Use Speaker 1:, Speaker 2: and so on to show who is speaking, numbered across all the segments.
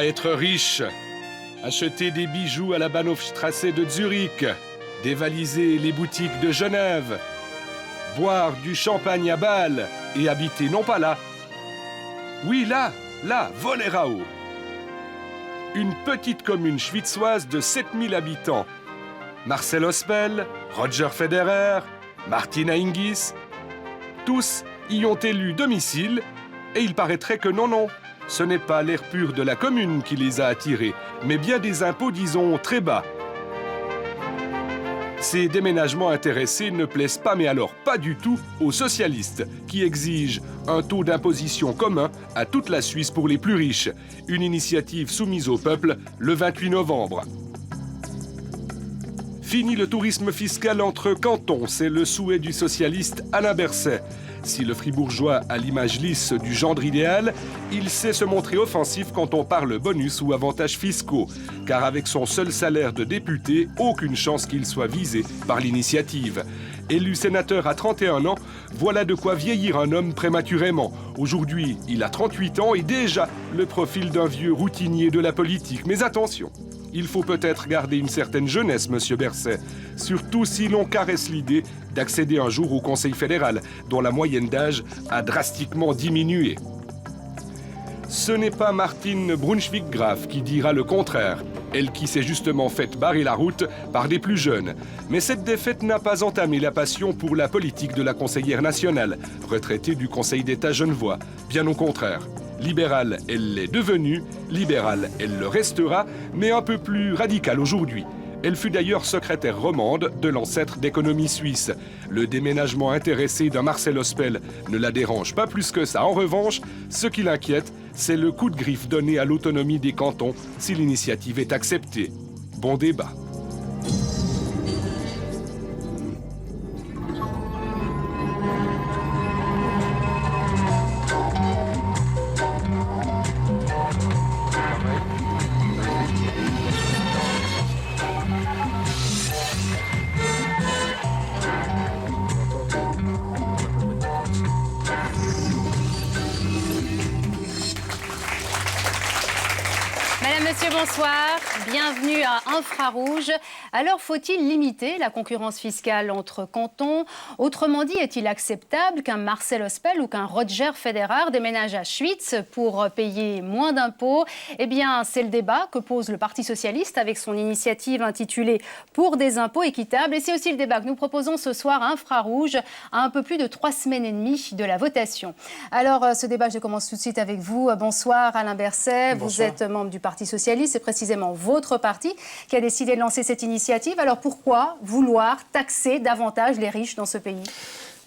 Speaker 1: être riche, acheter des bijoux à la Bahnhofstrasse de Zurich, dévaliser les boutiques de Genève, boire du champagne à Bâle et habiter non pas là. Oui, là, Wollerau. Une petite commune schwitzoise de 7000 habitants. Marcel Ospel, Roger Federer, Martina Hingis, tous y ont élu domicile et il paraîtrait que non, ce n'est pas l'air pur de la commune qui les a attirés, mais bien des impôts, disons, très bas. Ces déménagements intéressés ne plaisent pas, mais alors pas du tout, aux socialistes, qui exigent un taux d'imposition commun à toute la Suisse pour les plus riches, une initiative soumise au peuple le 28 novembre. Fini le tourisme fiscal entre cantons, c'est le souhait du socialiste Alain Berset. Si le fribourgeois a l'image lisse du gendre idéal, il sait se montrer offensif quand on parle bonus ou avantages fiscaux. Car avec son seul salaire de député, aucune chance qu'il soit visé par l'initiative. Élu sénateur à 31 ans, voilà de quoi vieillir un homme prématurément. Aujourd'hui, il a 38 ans et déjà le profil d'un vieux routinier de la politique. Mais attention, il faut peut-être garder une certaine jeunesse, monsieur Berset, surtout si l'on caresse l'idée d'accéder un jour au Conseil fédéral, dont la moyenne d'âge a drastiquement diminué. Ce n'est pas Martine Brunschwig-Graf qui dira le contraire, elle qui s'est justement faite barrer la route par des plus jeunes. Mais cette défaite n'a pas entamé la passion pour la politique de la conseillère nationale, retraitée du Conseil d'État genevois. Bien au contraire. Libérale, elle l'est devenue, libérale, elle le restera, mais un peu plus radicale aujourd'hui. Elle fut d'ailleurs secrétaire romande de l'ancêtre d'économie suisse. Le déménagement intéressé d'un Marcel Ospel ne la dérange pas plus que ça. En revanche, ce qui l'inquiète, c'est le coup de griffe donné à l'autonomie des cantons si l'initiative est acceptée. Bon débat.
Speaker 2: Monsieur, bonsoir. Bienvenue à Infrarouge. Alors, faut-il limiter la concurrence fiscale entre cantons? Autrement dit, est-il acceptable qu'un Marcel Ospel ou qu'un Roger Federer déménage à Schwyz pour payer moins d'impôts? Eh bien, c'est le débat que pose le Parti socialiste avec son initiative intitulée « Pour des impôts équitables ». Et c'est aussi le débat que nous proposons ce soir à Infrarouge, à un peu plus de 3 semaines et demie de la votation. Alors, ce débat, je commence tout de suite avec vous. Bonsoir Alain Berset. Bonsoir. Vous êtes membre du Parti socialiste. C'est précisément votre parti qui a décidé de lancer cette initiative. Alors pourquoi vouloir taxer davantage les riches dans ce pays?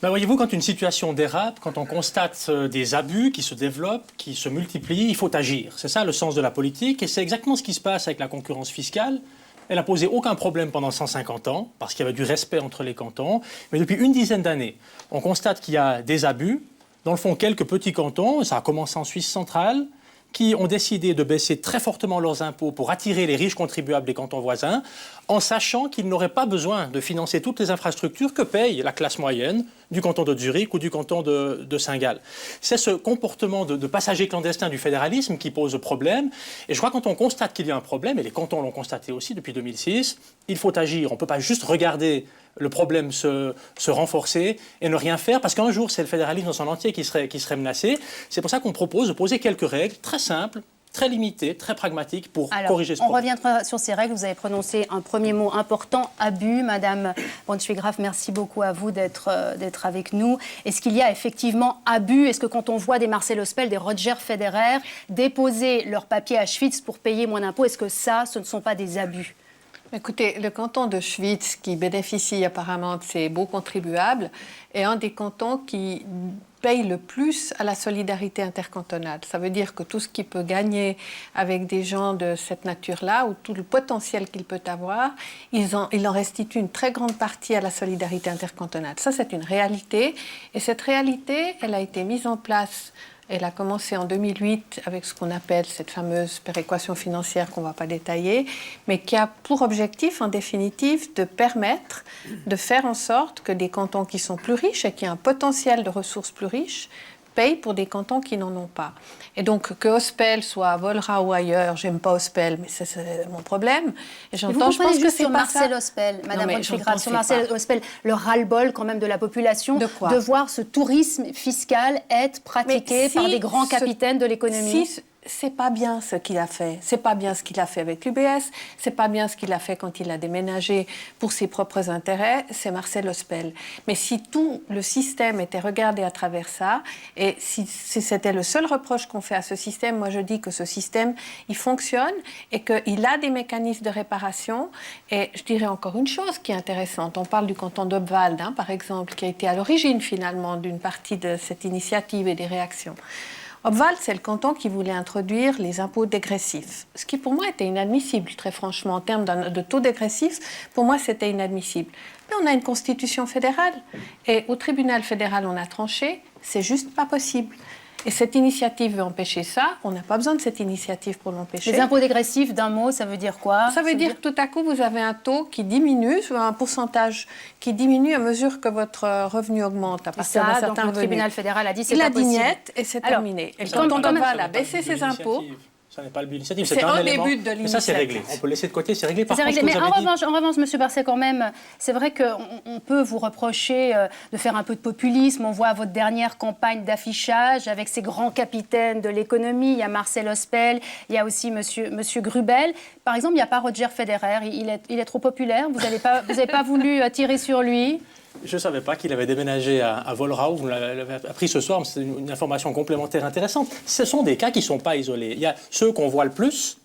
Speaker 3: Voyez-vous, quand une situation dérape, quand on constate des abus qui se développent, qui se multiplient, il faut agir. C'est ça le sens de la politique et c'est exactement ce qui se passe avec la concurrence fiscale. Elle n'a posé aucun problème pendant 150 ans parce qu'il y avait du respect entre les cantons. Mais depuis une dizaine d'années, on constate qu'il y a des abus. Dans le fond, quelques petits cantons, ça a commencé en Suisse centrale, qui ont décidé de baisser très fortement leurs impôts pour attirer les riches contribuables des cantons voisins, en sachant qu'ils n'auraient pas besoin de financer toutes les infrastructures que paye la classe moyenne du canton de Zurich ou du canton de Saint-Gall. C'est ce comportement de passagers clandestins du fédéralisme qui pose problème. Et je crois que quand on constate qu'il y a un problème, et les cantons l'ont constaté aussi depuis 2006, il faut agir. On ne peut pas juste regarder le problème se renforcer et ne rien faire, parce qu'un jour, c'est le fédéralisme dans son entier qui serait menacé. C'est pour ça qu'on propose de poser quelques règles très simples, très limitées, très pragmatiques pour corriger ce problème.
Speaker 2: On reviendra sur ces règles. Vous avez prononcé un premier mot important, abus. Madame Brunschwig-Graf, merci beaucoup à vous d'être avec nous. Est-ce qu'il y a effectivement abus? Est-ce que quand on voit des Marcel Ospel, des Roger Federer déposer leurs papiers à Schwyz pour payer moins d'impôts, est-ce que ça, ce ne sont pas des abus?
Speaker 4: Écoutez, le canton de Schwyz, qui bénéficie apparemment de ces beaux contribuables, est un des cantons qui paye le plus à la solidarité intercantonale. Ça veut dire que tout ce qu'il peut gagner avec des gens de cette nature-là, ou tout le potentiel qu'il peut avoir, il en restitue une très grande partie à la solidarité intercantonale. Ça, c'est une réalité. Et cette réalité, elle a été mise en place. Elle a commencé en 2008 avec ce qu'on appelle cette fameuse péréquation financière qu'on ne va pas détailler, mais qui a pour objectif, en définitive, de permettre de faire en sorte que des cantons qui sont plus riches et qui ont un potentiel de ressources plus riches paye pour des cantons qui n'en ont pas. Et donc, que Ospel soit à Volra ou ailleurs, j'aime pas Ospel, mais c'est mon problème. Et j'entends, je pense que c'est
Speaker 2: sur
Speaker 4: pas
Speaker 2: Marcel
Speaker 4: ça.
Speaker 2: Ospel, Madame
Speaker 4: Non, mais
Speaker 2: Brunschwig-Rath, sur
Speaker 4: j'en pensais
Speaker 2: Marcel Ospel, le ras-le-bol quand même de la population
Speaker 4: De quoi?
Speaker 2: de voir ce tourisme fiscal être pratiqué
Speaker 4: Mais si
Speaker 2: par des grands capitaines de l'économie.
Speaker 4: Si c'est pas bien ce qu'il a fait. C'est pas bien ce qu'il a fait avec l'UBS. C'est pas bien ce qu'il a fait quand il a déménagé pour ses propres intérêts. C'est Marcel Ospel. Mais si tout le système était regardé à travers ça, et si c'était le seul reproche qu'on fait à ce système, moi je dis que ce système, il fonctionne et qu'il a des mécanismes de réparation. Et je dirais encore une chose qui est intéressante. On parle du canton d'Obwald, par exemple, qui a été à l'origine finalement d'une partie de cette initiative et des réactions. Obwald, c'est le canton qui voulait introduire les impôts dégressifs, ce qui pour moi était inadmissible, très franchement, en termes de taux dégressifs, pour moi c'était inadmissible. Mais on a une constitution fédérale, et au tribunal fédéral on a tranché, c'est juste pas possible. Et cette initiative veut empêcher ça, on n'a pas besoin de cette initiative pour l'empêcher.
Speaker 2: Les impôts dégressifs, d'un mot, ça veut dire quoi?
Speaker 4: Ça veut dire que tout à coup, vous avez un taux qui diminue, un pourcentage qui diminue à mesure que votre revenu augmente à partir d'un certain
Speaker 2: donc le
Speaker 4: revenu.
Speaker 2: tribunal fédéral a dit c'est
Speaker 4: Il
Speaker 2: pas
Speaker 4: a dit
Speaker 2: possible.
Speaker 4: niet et c'est
Speaker 2: Alors,
Speaker 4: terminé. Et le
Speaker 2: comme-
Speaker 4: canton
Speaker 2: comme-
Speaker 4: d'Obwald a baissé ses impôts.
Speaker 3: Ça n'est pas le but de l'initiative,
Speaker 4: C'est un des
Speaker 3: élément.
Speaker 4: buts de
Speaker 3: Mais ça, c'est réglé.
Speaker 4: l'initiative.
Speaker 3: On peut laisser de côté, c'est réglé. Par
Speaker 2: C'est
Speaker 3: contre,
Speaker 2: réglé.
Speaker 3: ce que
Speaker 2: Mais
Speaker 3: vous avez dit-
Speaker 2: en revanche, M. Berset, quand même, c'est vrai qu'on peut vous reprocher de faire un peu de populisme. On voit votre dernière campagne d'affichage avec ces grands capitaines de l'économie. Il y a Marcel Ospel, il y a aussi Monsieur Grubel. Par exemple, il n'y a pas Roger Federer. Il est trop populaire. Vous n'avez pas voulu tirer sur lui.
Speaker 3: Je ne savais pas qu'il avait déménagé à Volrau. Vous l'avez appris ce soir, mais c'est une information complémentaire intéressante. Ce sont des cas qui ne sont pas isolés. Il y a ceux qu'on voit le plus,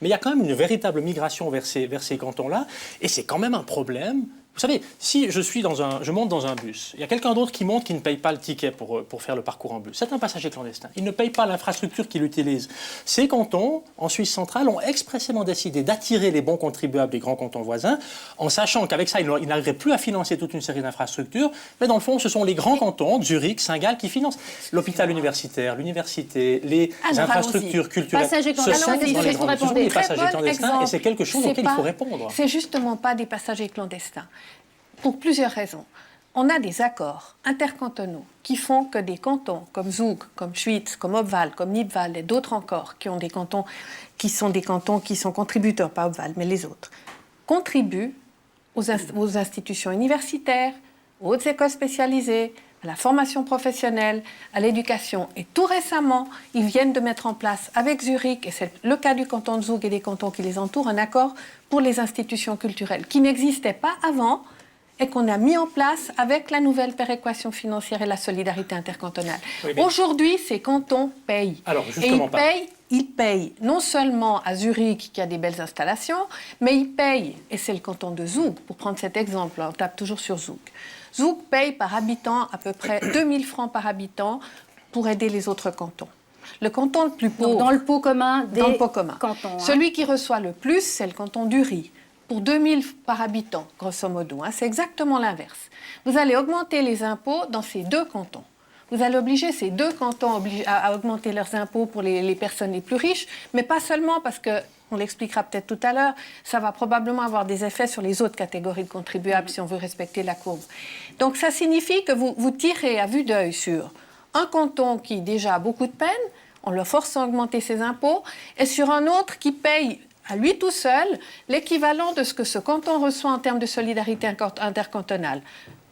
Speaker 3: mais il y a quand même une véritable migration vers ces cantons-là. Et c'est quand même un problème. Vous savez, si je monte dans un bus, il y a quelqu'un d'autre qui monte qui ne paye pas le ticket pour faire le parcours en bus. C'est un passager clandestin. Il ne paye pas l'infrastructure qu'il utilise. Ces cantons, en Suisse centrale, ont expressément décidé d'attirer les bons contribuables des grands cantons voisins, en sachant qu'avec ça, ils n'arriveraient plus à financer toute une série d'infrastructures. Mais dans le fond, ce sont les grands cantons, Zurich, Saint-Gall, qui financent l'hôpital universitaire, l'université, les infrastructures culturelles.
Speaker 2: Passagers
Speaker 3: Ce
Speaker 2: clandestins,
Speaker 3: sont
Speaker 2: allons-y,
Speaker 3: dans
Speaker 2: c'est
Speaker 3: les
Speaker 2: ce que vous
Speaker 3: grands- ce sont
Speaker 2: répondez.
Speaker 3: des
Speaker 2: Très
Speaker 3: passagers
Speaker 4: bon
Speaker 3: clandestins
Speaker 4: exemple.
Speaker 3: et c'est quelque chose
Speaker 4: C'est
Speaker 3: auquel il faut
Speaker 4: pas-
Speaker 3: répondre.
Speaker 4: C'est justement pas des passagers clandestins. Pour plusieurs raisons. On a des accords intercantonaux qui font que des cantons comme Zug, comme Schwyz, comme Obwald, comme Nibwald et d'autres encore qui ont des cantons qui sont contributeurs, pas Obwald, mais les autres, contribuent aux institutions universitaires, aux hautes écoles spécialisées, à la formation professionnelle, à l'éducation. Et tout récemment, ils viennent de mettre en place avec Zurich, et c'est le cas du canton de Zug et des cantons qui les entourent, un accord pour les institutions culturelles qui n'existait pas avant et qu'on a mis en place avec la nouvelle péréquation financière et la solidarité intercantonale.
Speaker 3: Oui, mais-
Speaker 4: Aujourd'hui, ces cantons payent.
Speaker 3: Alors,
Speaker 4: Et
Speaker 3: justement pas.
Speaker 4: ils payent non seulement à Zurich, qui a des belles installations, mais ils payent, et c'est le canton de Zug, pour prendre cet exemple, on tape toujours sur Zug. Zug paye par habitant à peu près 2000 francs par habitant pour aider les autres cantons. Le canton le plus pauvre,
Speaker 2: Donc, dans le pot commun des
Speaker 4: dans le pot commun.
Speaker 2: cantons.
Speaker 4: Celui qui reçoit le plus, c'est le canton d'Uri, pour 2000 par habitant, grosso modo. C'est exactement l'inverse. Vous allez augmenter les impôts dans ces deux cantons. Vous allez obliger ces deux cantons à augmenter leurs impôts pour les personnes les plus riches, mais pas seulement parce que, on l'expliquera peut-être tout à l'heure, ça va probablement avoir des effets sur les autres catégories de contribuables si on veut respecter la courbe. Donc ça signifie que vous tirez à vue d'œil sur un canton qui déjà a beaucoup de peine, on le force à augmenter ses impôts, et sur un autre qui paye à lui tout seul l'équivalent de ce que ce canton reçoit en termes de solidarité intercantonale.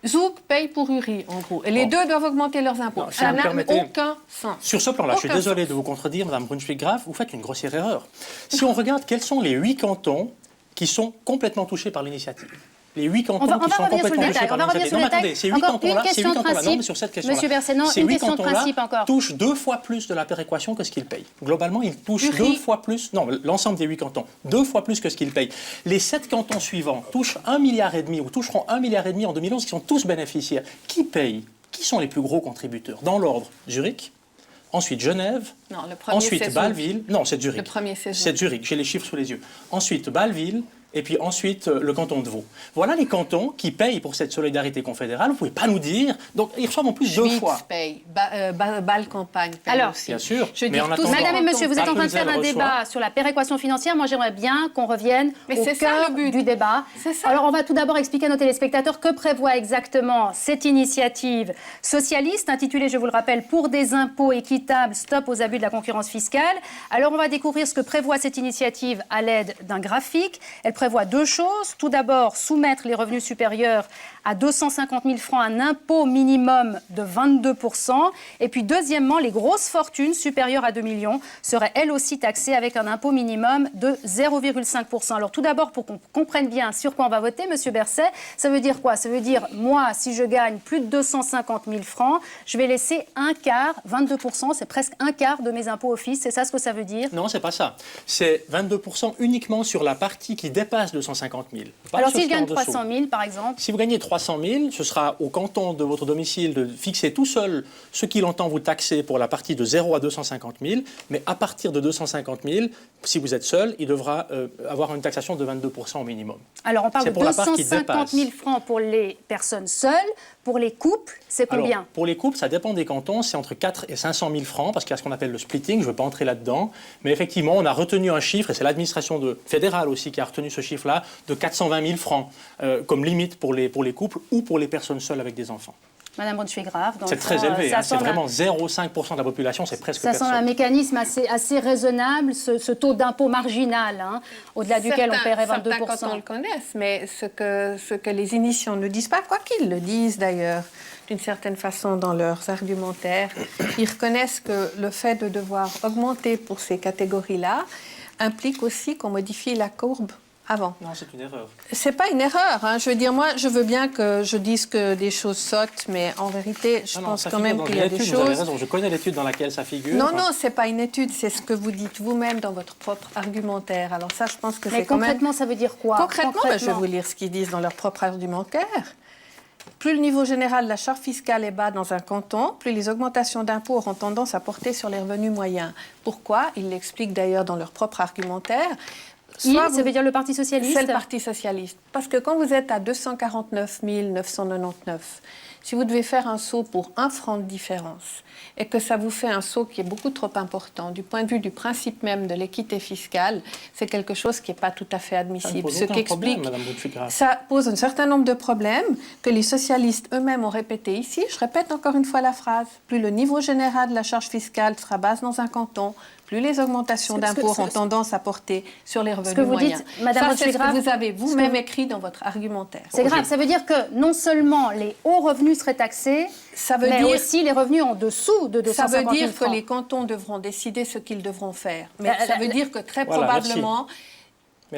Speaker 4: Zug paye pour Uri, en gros. Et les deux doivent augmenter leurs impôts.
Speaker 3: Non, si
Speaker 4: Ça
Speaker 3: vous me
Speaker 4: n'a
Speaker 3: permettez,
Speaker 4: aucun sens.
Speaker 3: Sur ce plan-là, je suis
Speaker 4: Aucun
Speaker 3: désolé
Speaker 4: sens.
Speaker 3: de vous contredire, Mme Brunschwig-Graf, vous faites une grossière erreur. Si on regarde quels sont les 8 cantons qui sont complètement touchés par l'initiative, les 8 cantons
Speaker 2: On va
Speaker 3: qui sont
Speaker 2: revenir sur
Speaker 3: complètement
Speaker 2: le
Speaker 3: touchés
Speaker 2: détail.
Speaker 3: par
Speaker 2: On va revenir
Speaker 3: l'initiative.
Speaker 2: sur
Speaker 3: Non,
Speaker 2: le
Speaker 3: mais attendez,
Speaker 2: détail.
Speaker 3: ces 8
Speaker 2: Encore une
Speaker 3: cantons-là,
Speaker 2: question de principe.
Speaker 3: non, mais sur cette question-là,
Speaker 2: Monsieur Berset, non,
Speaker 3: ces
Speaker 2: une
Speaker 3: 8
Speaker 2: question de
Speaker 3: cantons-là
Speaker 2: principe encore.
Speaker 3: touchent 2 fois plus de la péréquation que ce qu'ils payent. Globalement, ils touchent
Speaker 4: Uri.
Speaker 3: 2 fois plus, non, l'ensemble des 8 cantons, 2 fois plus que ce qu'ils payent. Les 7 cantons suivants touchent 1,5 milliard ou toucheront 1,5 milliard en 2011, qui sont tous bénéficiaires. Qui paye? Qui sont les plus gros contributeurs? Dans l'ordre, Zurich, ensuite Genève,
Speaker 4: Non, le premier, c'est
Speaker 3: ensuite
Speaker 4: Zug.
Speaker 3: Bâle-Ville. Non, c'est Zurich.
Speaker 4: Le premier, c'est Zug.
Speaker 3: C'est Zurich, j'ai les chiffres sous les yeux. Ensuite Bâle-Ville, et puis ensuite le canton de Vaud. Voilà les cantons qui payent pour cette solidarité confédérale. Vous ne pouvez pas nous dire. Donc ils reçoivent en plus deux fois.
Speaker 4: Paye, Bâle-Campagne paye
Speaker 2: Alors,
Speaker 4: aussi.
Speaker 3: Bien sûr.
Speaker 4: Mais en
Speaker 3: attendant,
Speaker 2: Madame et monsieur, vous êtes en train de
Speaker 3: Rapunzel
Speaker 2: faire un débat sur la péréquation financière. Moi, j'aimerais bien qu'on revienne au cœur du débat.
Speaker 4: C'est ça.
Speaker 2: Alors, on va tout d'abord expliquer à nos téléspectateurs que prévoit exactement cette initiative socialiste intitulée, je vous le rappelle, Pour des impôts équitables, stop aux abus de la concurrence fiscale. Alors, on va découvrir ce que prévoit cette initiative à l'aide d'un graphique. Elle prévoit deux choses. Tout d'abord, soumettre les revenus supérieurs à 250 000 francs un impôt minimum de 22%. Et puis, deuxièmement, les grosses fortunes supérieures à 2 millions seraient elles aussi taxées avec un impôt minimum de 0,5%. Alors, tout d'abord, pour qu'on comprenne bien sur quoi on va voter, Monsieur Berset, ça veut dire quoi? Ça veut dire, moi, si je gagne plus de 250 000 francs, je vais laisser un quart, 22%, c'est presque un quart de mes impôts au fisc. C'est ça ce que ça veut dire?
Speaker 3: Non, c'est pas ça. C'est 22% uniquement sur la partie qui dépasse 250 000.
Speaker 2: Alors, si je gagne 300 000, par exemple?
Speaker 3: Si vous gagnez 300 000, ce sera au canton de votre domicile de fixer tout seul ce qu'il entend vous taxer pour la partie de 0 à 250 000. Mais à partir de 250 000, si vous êtes seul, il devra avoir une taxation de 22% au minimum.
Speaker 2: Alors, on parle de
Speaker 3: pour la part qui
Speaker 2: 250 000 francs pour les personnes seules. Pour les couples, c'est combien?
Speaker 3: Alors, pour les couples, ça dépend des cantons. C'est entre 4 et 500 000 francs, parce qu'il y a ce qu'on appelle le splitting. Je ne veux pas entrer là-dedans. Mais effectivement, on a retenu un chiffre, et c'est l'administration fédérale aussi qui a retenu ce chiffre-là, de 420 000 francs comme limite pour les couples ou pour les personnes seules avec des enfants.
Speaker 2: Madame Braun-Schweiggraff,
Speaker 3: c'est très élevé, c'est vraiment 0,5% de la population, c'est presque personne.
Speaker 2: Ça semble un mécanisme assez raisonnable, ce taux d'impôt marginal, hein, au-delà duquel on paierait 22%.
Speaker 4: Certains cantons le connaissent, mais ce que les initiants ne disent pas, quoi qu'ils le disent d'ailleurs, d'une certaine façon dans leurs argumentaires, ils reconnaissent que le fait de devoir augmenter pour ces catégories-là implique aussi qu'on modifie la courbe avant.
Speaker 3: Non, c'est une erreur.
Speaker 4: C'est pas une erreur. Hein. Je veux dire, moi, je veux bien que je dise que des choses sautent, mais en vérité, je pense quand même qu'il y a des choses...
Speaker 3: Vous avez raison, je connais l'étude dans laquelle ça figure.
Speaker 4: Non, non, c'est pas une étude, c'est ce que vous dites vous-même dans votre propre argumentaire. Alors ça, je pense que c'est quand même...
Speaker 2: Mais concrètement, ça veut dire quoi?
Speaker 4: Concrètement, ben, je vais vous lire ce qu'ils disent dans leur propre argumentaire. Plus le niveau général de la charge fiscale est bas dans un canton, plus les augmentations d'impôts auront tendance à porter sur les revenus moyens. Pourquoi? Ils l'expliquent d'ailleurs dans leur propre argumentaire.
Speaker 2: Ça veut dire le Parti socialiste?
Speaker 4: C'est le Parti socialiste. Parce que quand vous êtes à 249 999, si vous devez faire un saut pour 1 franc de différence et que ça vous fait un saut qui est beaucoup trop important du point de vue du principe même de l'équité fiscale, c'est quelque chose qui n'est pas tout à fait admissible.
Speaker 3: Ce qui explique,
Speaker 4: ça pose un certain nombre de problèmes que les socialistes eux-mêmes ont répétés ici. Je répète encore une fois la phrase. Plus le niveau général de la charge fiscale sera basse dans un canton, plus les augmentations d'impôts auront tendance à porter sur les revenus moyens.
Speaker 2: Ce que vous dites, Madame
Speaker 4: c'est ce que vous avez vous-même écrit dans votre argumentaire.
Speaker 2: C'est grave. Ça veut dire que non seulement les hauts revenus seraient taxés, mais aussi les revenus en dessous de 250 000 francs.
Speaker 4: Ça veut dire que les cantons devront décider ce qu'ils devront faire. Mais ça veut dire que très probablement,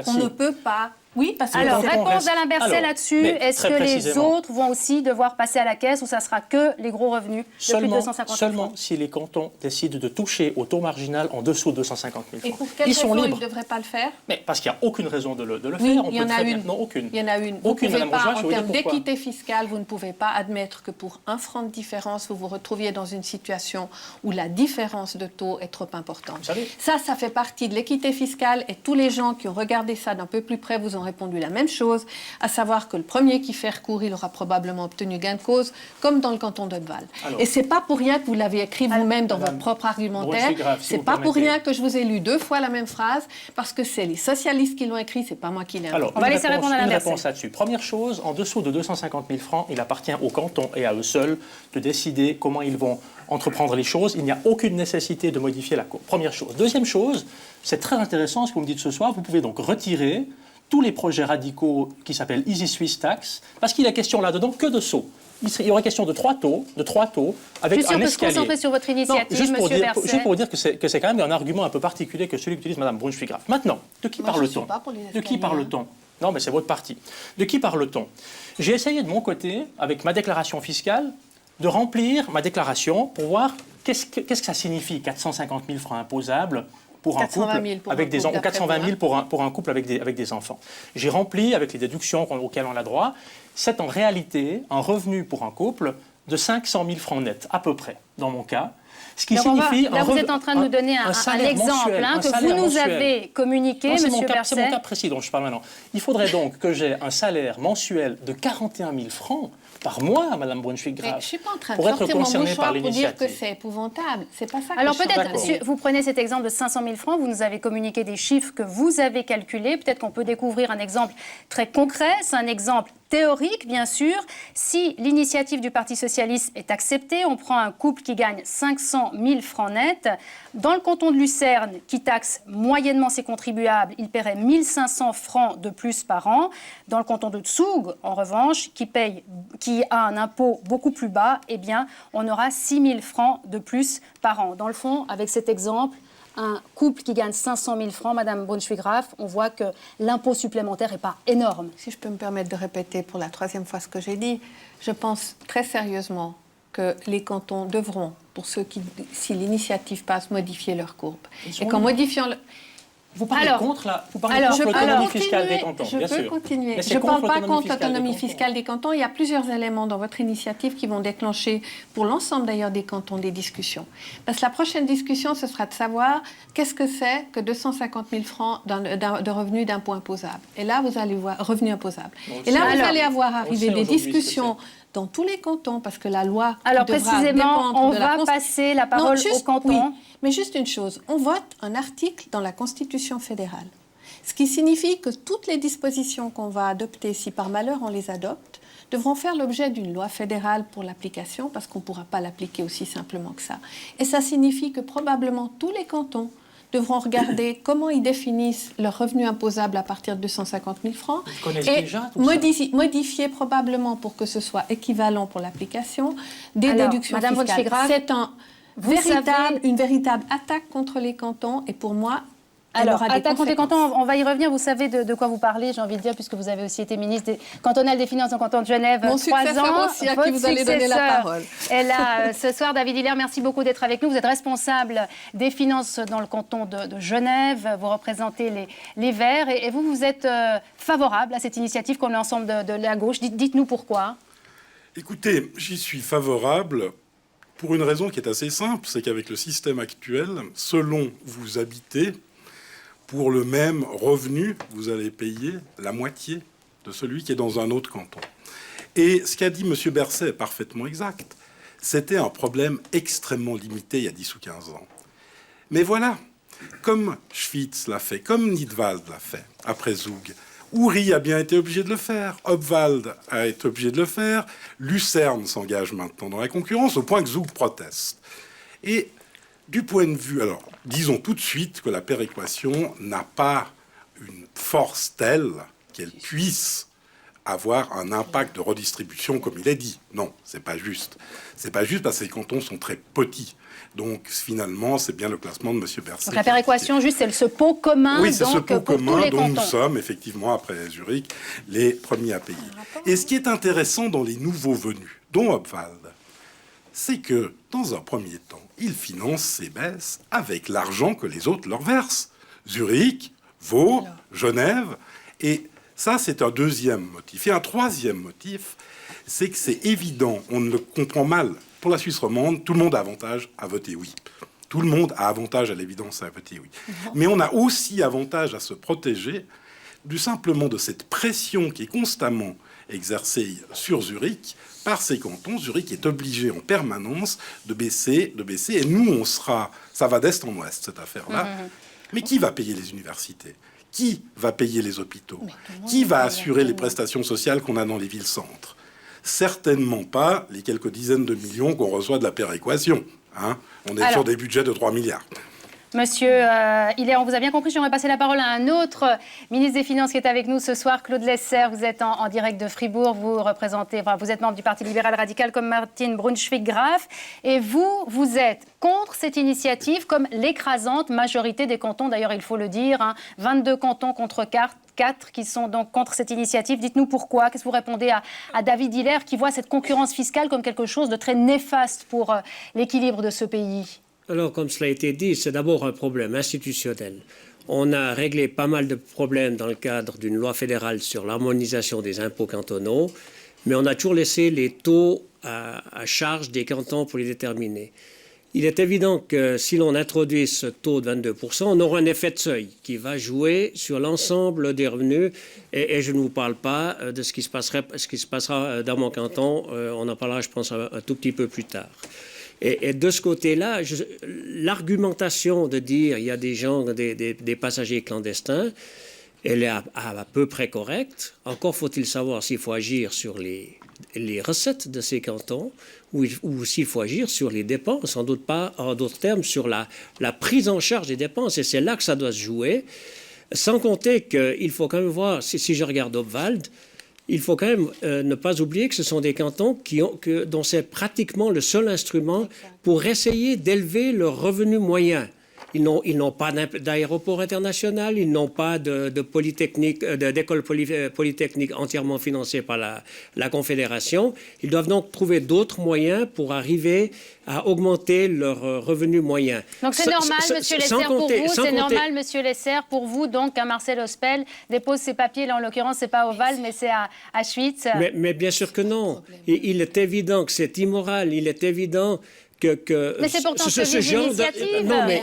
Speaker 4: on ne peut pas... Oui, parce que...
Speaker 2: Alors, réponse d'Alain Berset là-dessus. Est-ce que les autres vont aussi devoir passer à la caisse ou ça sera que les gros revenus de plus de 250 000 francs?
Speaker 3: Seulement si les cantons décident de toucher au taux marginal en dessous de 250 000 francs.
Speaker 4: Et pour quelle raison ils ne devraient pas le faire?
Speaker 3: Mais parce qu'il n'y a aucune raison de le faire.
Speaker 4: Il y en a une.
Speaker 3: Non, aucune.
Speaker 4: Il y en a une.
Speaker 3: Aucune,
Speaker 4: vous ne pouvez pas,
Speaker 3: Madame Bourgeois,
Speaker 4: en termes d'équité fiscale, vous ne pouvez pas admettre que pour 1 franc de différence, vous vous retrouviez dans une situation où la différence de taux est trop importante. Ça fait partie de l'équité fiscale et tous les gens qui ont regardé ça d'un peu plus près vous ont répondu la même chose, à savoir que le premier qui fait recours, il aura probablement obtenu gain de cause, comme dans le canton de Valle. Et c'est pas pour rien que vous l'avez écrit vous-même dans votre propre argumentaire. C'est pas pour rien que je vous ai lu 2 fois la même phrase, parce que c'est les socialistes qui l'ont écrit, c'est pas moi qui l'ai inventé.
Speaker 2: On va laisser répondre à la
Speaker 3: réponse là-dessus. Première chose, en dessous de 250 000 francs, il appartient au canton et à eux seuls de décider comment ils vont entreprendre les choses. Il n'y a aucune nécessité de modifier la courbe. Première chose. Deuxième chose, c'est très intéressant ce que vous me dites ce soir. Vous pouvez donc retirer tous les projets radicaux qui s'appellent Easy Swiss Tax, parce qu'il est question là-dedans que de sauts. Il y aurait question de trois taux avec un escalier.
Speaker 2: Je suis sûre que se concentrer sur votre initiative,
Speaker 3: non,
Speaker 2: Monsieur Berset.
Speaker 3: Juste pour dire que c'est quand même un argument un peu particulier que celui qu'utilise Mme Braun-Schweiggraff. Maintenant, de qui parle-t-on? De qui parle-t-on? Non, mais c'est votre parti. De qui parle-t-on? J'ai essayé de mon côté, avec ma déclaration fiscale, de remplir ma déclaration pour voir qu'est-ce que ça signifie 450 000 francs imposables pour un couple avec des enfants, 420 000 pour un couple avec des enfants. J'ai rempli avec les déductions auxquelles on a droit. C'est en réalité un revenu pour un couple de 500 000 francs nets, à peu près, dans mon cas. Ce qui
Speaker 2: Là,
Speaker 3: signifie
Speaker 2: vous êtes en train de nous donner un exemple
Speaker 3: mensuel,
Speaker 2: que vous nous avez communiqué,
Speaker 3: non,
Speaker 2: M.
Speaker 3: C'est
Speaker 2: Berset.
Speaker 3: mon cas précis dont je parle maintenant. Il faudrait donc que j'ai un salaire mensuel de 41 000 francs par mois, Mme Brunswick-Graf,
Speaker 4: Je ne suis pas en train de
Speaker 3: pour être
Speaker 4: sortir mon
Speaker 3: concerné
Speaker 4: mouchoir
Speaker 3: par
Speaker 4: pour dire que
Speaker 3: l'initiative.
Speaker 4: c'est épouvantable. C'est pas ça que
Speaker 2: Alors
Speaker 4: je suis en train de
Speaker 2: peut-être,
Speaker 4: dire.
Speaker 2: vous prenez cet exemple de 500 000 francs, vous nous avez communiqué des chiffres que vous avez calculés. Peut-être qu'on peut découvrir un exemple très concret. C'est un exemple théorique, bien sûr. Si l'initiative du Parti socialiste est acceptée, on prend un couple qui gagne 500 000 francs nets. Dans le canton de Lucerne, qui taxe moyennement ses contribuables, il paierait 1 500 francs de plus par an. Dans le canton de Tsoug, en revanche, qui a un impôt beaucoup plus bas, eh bien, on aura 6 000 francs de plus par an. Dans le fond, avec cet exemple, un couple qui gagne 500 000 francs, Mme Brunswick-Graf, on voit que l'impôt supplémentaire n'est pas énorme.
Speaker 4: Si je peux me permettre de répéter pour la troisième fois ce que j'ai dit, je pense très sérieusement que les cantons devront, pour ceux qui, si l'initiative passe, modifier leur courbe. Et qu'en modifiant...
Speaker 3: Vous parlez contre
Speaker 4: je
Speaker 3: l'autonomie
Speaker 4: peux
Speaker 3: fiscale des cantons,
Speaker 4: je
Speaker 3: bien
Speaker 4: peux
Speaker 3: sûr.
Speaker 4: continuer.
Speaker 3: Mais
Speaker 4: Je
Speaker 3: c'est
Speaker 4: ne parle
Speaker 3: contre
Speaker 4: pas contre
Speaker 3: fiscale des
Speaker 4: l'autonomie
Speaker 3: cantons.
Speaker 4: fiscale des cantons. Il y a plusieurs éléments dans votre initiative qui vont déclencher, pour l'ensemble d'ailleurs des cantons, des discussions. Parce que la prochaine discussion, ce sera de savoir qu'est-ce que c'est que 250 000 francs de revenus d'impôt imposable. Et là, vous allez voir, revenus imposables. Et là, vous allez avoir arrivé des discussions dans tous les cantons, parce que la loi
Speaker 2: Alors
Speaker 4: devra
Speaker 2: précisément,
Speaker 4: dépendre
Speaker 2: on
Speaker 4: de la
Speaker 2: va passer la parole au canton.
Speaker 4: Oui, mais juste une chose, on vote un article dans la Constitution fédérale. Ce qui signifie que toutes les dispositions qu'on va adopter, si par malheur on les adopte, devront faire l'objet d'une loi fédérale pour l'application, parce qu'on ne pourra pas l'appliquer aussi simplement que ça. Et ça signifie que probablement tous les cantons devront regarder comment ils définissent leurs revenus imposables à partir de 250 000 francs et modifier probablement pour que ce soit équivalent pour l'application des déductions
Speaker 2: Madame
Speaker 4: fiscales. C'est une véritable attaque contre les cantons et pour moi,
Speaker 2: alors, attaque contre les cantons, on va y revenir. Vous savez de quoi vous parlez, j'ai envie de dire, puisque vous avez aussi été ministre cantonal des Finances au canton de Genève 3 ans.
Speaker 4: Mon successeur aussi, à qui vous allez donner la parole.
Speaker 2: Et là, ce soir, David Hiller, merci beaucoup d'être avec nous. Vous êtes responsable des finances dans le canton de Genève. Vous représentez les Verts. Et vous êtes favorable à cette initiative comme l'ensemble de la gauche. Dites-nous pourquoi.
Speaker 5: Écoutez, j'y suis favorable pour une raison qui est assez simple. C'est qu'avec le système actuel, selon où vous habitez, pour le même revenu, vous allez payer la moitié de celui qui est dans un autre canton. Et ce qu'a dit M. Berset est parfaitement exact. C'était un problème extrêmement limité il y a 10 ou 15 ans. Mais voilà, comme Schwyz l'a fait, comme Nidwald l'a fait après Zug, Uri a bien été obligé de le faire, Obwald a été obligé de le faire, Lucerne s'engage maintenant dans la concurrence au point que Zug proteste. Et du point de vue... Alors, disons tout de suite que la péréquation n'a pas une force telle qu'elle puisse avoir un impact de redistribution comme il est dit. Non, c'est pas juste. C'est pas juste parce que les cantons sont très petits. Donc finalement, c'est bien le classement de M. Berset.
Speaker 2: Donc la péréquation, juste, c'est ce pot commun.
Speaker 5: Oui, c'est ce pot commun dont
Speaker 2: cantons.
Speaker 5: nous sommes, effectivement, après Zurich, les premiers à payer. Et ce qui est intéressant dans les nouveaux venus, dont Obwald, c'est que, dans un premier temps, ils financent ces baisses avec l'argent que les autres leur versent. Zurich, Vaud, Genève. Et ça, c'est un deuxième motif. Et un troisième motif, c'est que c'est évident, on le comprend mal. Pour la Suisse romande, tout le monde a avantage à voter oui. Tout le monde a avantage à l'évidence à voter oui. Mais on a aussi avantage à se protéger simplement de cette pression qui est constamment exercée sur Zurich par ces cantons. Zurich est obligé en permanence de baisser. Et nous, on sera... Ça va d'est en ouest, cette affaire-là. Mais qui va payer les universités ? Qui va payer les hôpitaux ? Qui va assurer les prestations sociales qu'on a dans les villes-centres ? Certainement pas les quelques dizaines de millions qu'on reçoit de la péréquation. Hein ? On est sur des budgets de 3 milliards.
Speaker 2: Monsieur Hiller, on vous a bien compris. J'aimerais passer la parole à un autre ministre des Finances qui est avec nous ce soir, Claude Lesser. Vous êtes en direct de Fribourg. Vous êtes membre du Parti libéral radical comme Martine Brunswick-Graf. Et vous êtes contre cette initiative comme l'écrasante majorité des cantons. D'ailleurs, il faut le dire, 22 cantons contre 4 qui sont donc contre cette initiative. Dites-nous pourquoi. Qu'est-ce que vous répondez à David Hiller qui voit cette concurrence fiscale comme quelque chose de très néfaste pour l'équilibre de ce pays ?
Speaker 6: Alors, comme cela a été dit, c'est d'abord un problème institutionnel. On a réglé pas mal de problèmes dans le cadre d'une loi fédérale sur l'harmonisation des impôts cantonaux. mais on a toujours laissé les taux à charge des cantons pour les déterminer. Il est évident que si l'on introduit ce taux de 22%, on aura un effet de seuil qui va jouer sur l'ensemble des revenus. Et je ne vous parle pas de ce qui se passera dans mon canton. On en parlera, je pense, un tout petit peu plus tard. Et de ce côté-là, l'argumentation de dire il y a des gens, des passagers clandestins, elle est à peu près correcte. Encore faut-il savoir s'il faut agir sur les recettes de ces cantons ou s'il faut agir sur les dépenses, sans doute pas, en d'autres termes, sur la prise en charge des dépenses. Et c'est là que ça doit se jouer. Sans compter qu'il faut quand même voir, si je regarde Obwald, il faut quand même ne pas oublier que ce sont des cantons dont c'est pratiquement le seul instrument pour essayer d'élever leur revenu moyen. Ils n'ont pas d'aéroport international, ils n'ont pas d'école polytechnique entièrement financée par la Confédération. Ils doivent donc trouver d'autres moyens pour arriver à augmenter leur revenu moyen.
Speaker 2: Donc c'est normal, Monsieur Lesser, pour vous, c'est normal, Monsieur Lesser, pour vous, donc, qu'un Marcel Ospel dépose ses papiers, là en l'occurrence, c'est pas à Obwald, mais c'est à Schwytz.
Speaker 6: Mais bien sûr que non. Il est évident que c'est immoral, il est évident
Speaker 2: mais c'est pourtant ce genre d'initiative.
Speaker 6: Non, mais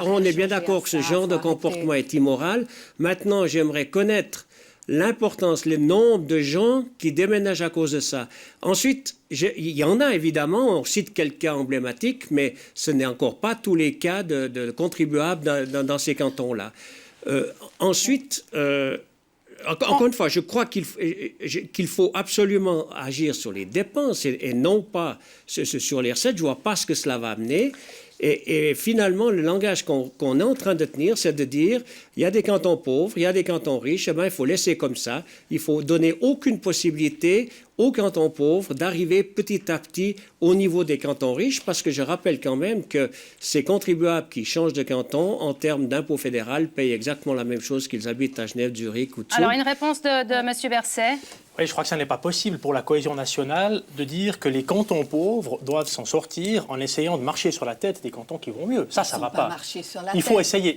Speaker 6: on est bien d'accord que ce genre de comportement est immoral. Maintenant, j'aimerais connaître l'importance, le nombre de gens qui déménagent à cause de ça. Ensuite, il y en a évidemment, on cite quelques cas emblématiques, mais ce n'est encore pas tous les cas de contribuables dans ces cantons-là. Ensuite... Encore une fois, je crois qu'il faut absolument agir sur les dépenses et non pas sur les recettes. Je ne vois pas ce que cela va amener. Et finalement, le langage qu'on est en train de tenir, c'est de dire il y a des cantons pauvres, il y a des cantons riches, eh bien, il faut laisser comme ça. Il faut donner aucune possibilité aux cantons pauvres d'arriver petit à petit au niveau des cantons riches, parce que je rappelle quand même que ces contribuables qui changent de canton, en termes d'impôt fédéral, payent exactement la même chose qu'ils habitent à Genève, Zurich ou Zug.
Speaker 2: Alors, une réponse de M. Berset.
Speaker 3: Oui, je crois que ça n'est pas possible pour la cohésion nationale de dire que les cantons pauvres doivent s'en sortir en essayant de marcher sur la tête des cantons qui vont mieux. Ça va pas. Il faut essayer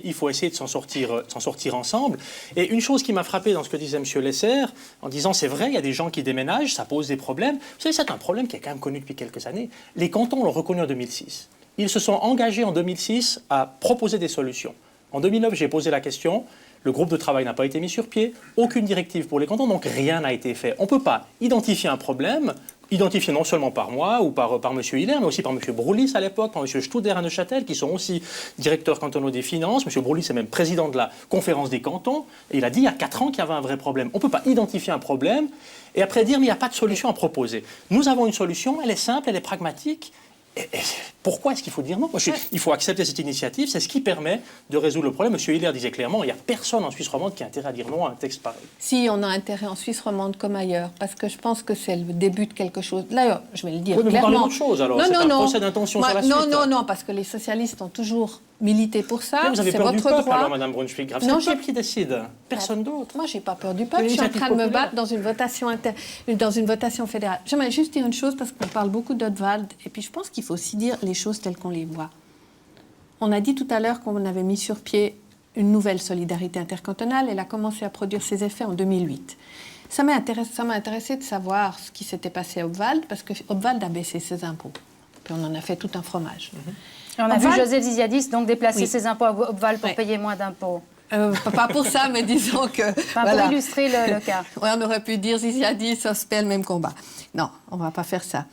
Speaker 3: de s'en sortir ensemble. Et une chose qui m'a frappé dans ce que disait M. Lesser, en disant c'est vrai, il y a des gens qui déménagent, ça pose des problèmes. Vous savez, c'est un problème qui est quand même connu depuis quelques années. Les cantons l'ont reconnu en 2006. Ils se sont engagés en 2006 à proposer des solutions. En 2009, j'ai posé la question. Le groupe de travail n'a pas été mis sur pied, aucune directive pour les cantons, donc rien n'a été fait. On ne peut pas identifier un problème, identifié non seulement par moi ou par M. Hiller, mais aussi par M. Broulis à l'époque, par M. Studer à Neuchâtel, qui sont aussi directeurs cantonaux des finances. M. Broulis est même président de la conférence des cantons. Et il a dit il y a 4 ans qu'il y avait un vrai problème. On ne peut pas identifier un problème et après dire mais il n'y a pas de solution à proposer. Nous avons une solution, elle est simple, elle est pragmatique. Et pourquoi est-ce qu'il faut dire non? Il faut accepter cette initiative, c'est ce qui permet de résoudre le problème. M. Hiller disait clairement, il n'y a personne en Suisse romande qui a intérêt à dire non à un texte pareil.
Speaker 4: Si, on a intérêt en Suisse romande comme ailleurs, parce que je pense que c'est le début de quelque chose. Là, je vais le dire clairement.
Speaker 3: Vous parlez d'autre chose, alors. C'est un procès d'intention sur la suite.
Speaker 4: Non, parce que les socialistes ont toujours milité pour ça.
Speaker 3: Mais vous avez
Speaker 4: c'est
Speaker 3: peur
Speaker 4: votre
Speaker 3: du peuple,
Speaker 4: droit.
Speaker 3: alors, Mme Brunschwig-Graf. C'est le peuple qui décide, personne d'autre.
Speaker 4: Moi, je n'ai pas peur du peuple. Je suis en train de me battre dans une votation fédérale. J'aimerais juste dire une chose, parce qu'on parle beaucoup d'Obwald, et puis je pense qu'il faut aussi dire les choses telles qu'on les voit. On a dit tout à l'heure qu'on avait mis sur pied une nouvelle solidarité intercantonale. Elle a commencé à produire ses effets en 2008. Ça m'a intéressé de savoir ce qui s'était passé à Obwald, parce que Obwald a baissé ses impôts. Puis on en a fait tout un fromage.
Speaker 2: On a vu José Ziziadis donc déplacer ses impôts à Obwald pour payer moins d'impôts.
Speaker 4: Pas pour ça, mais disons que...
Speaker 2: Pour illustrer le cas.
Speaker 4: Ouais, on aurait pu dire Ziziadis, Ospel, même combat. Non, on ne va pas faire ça.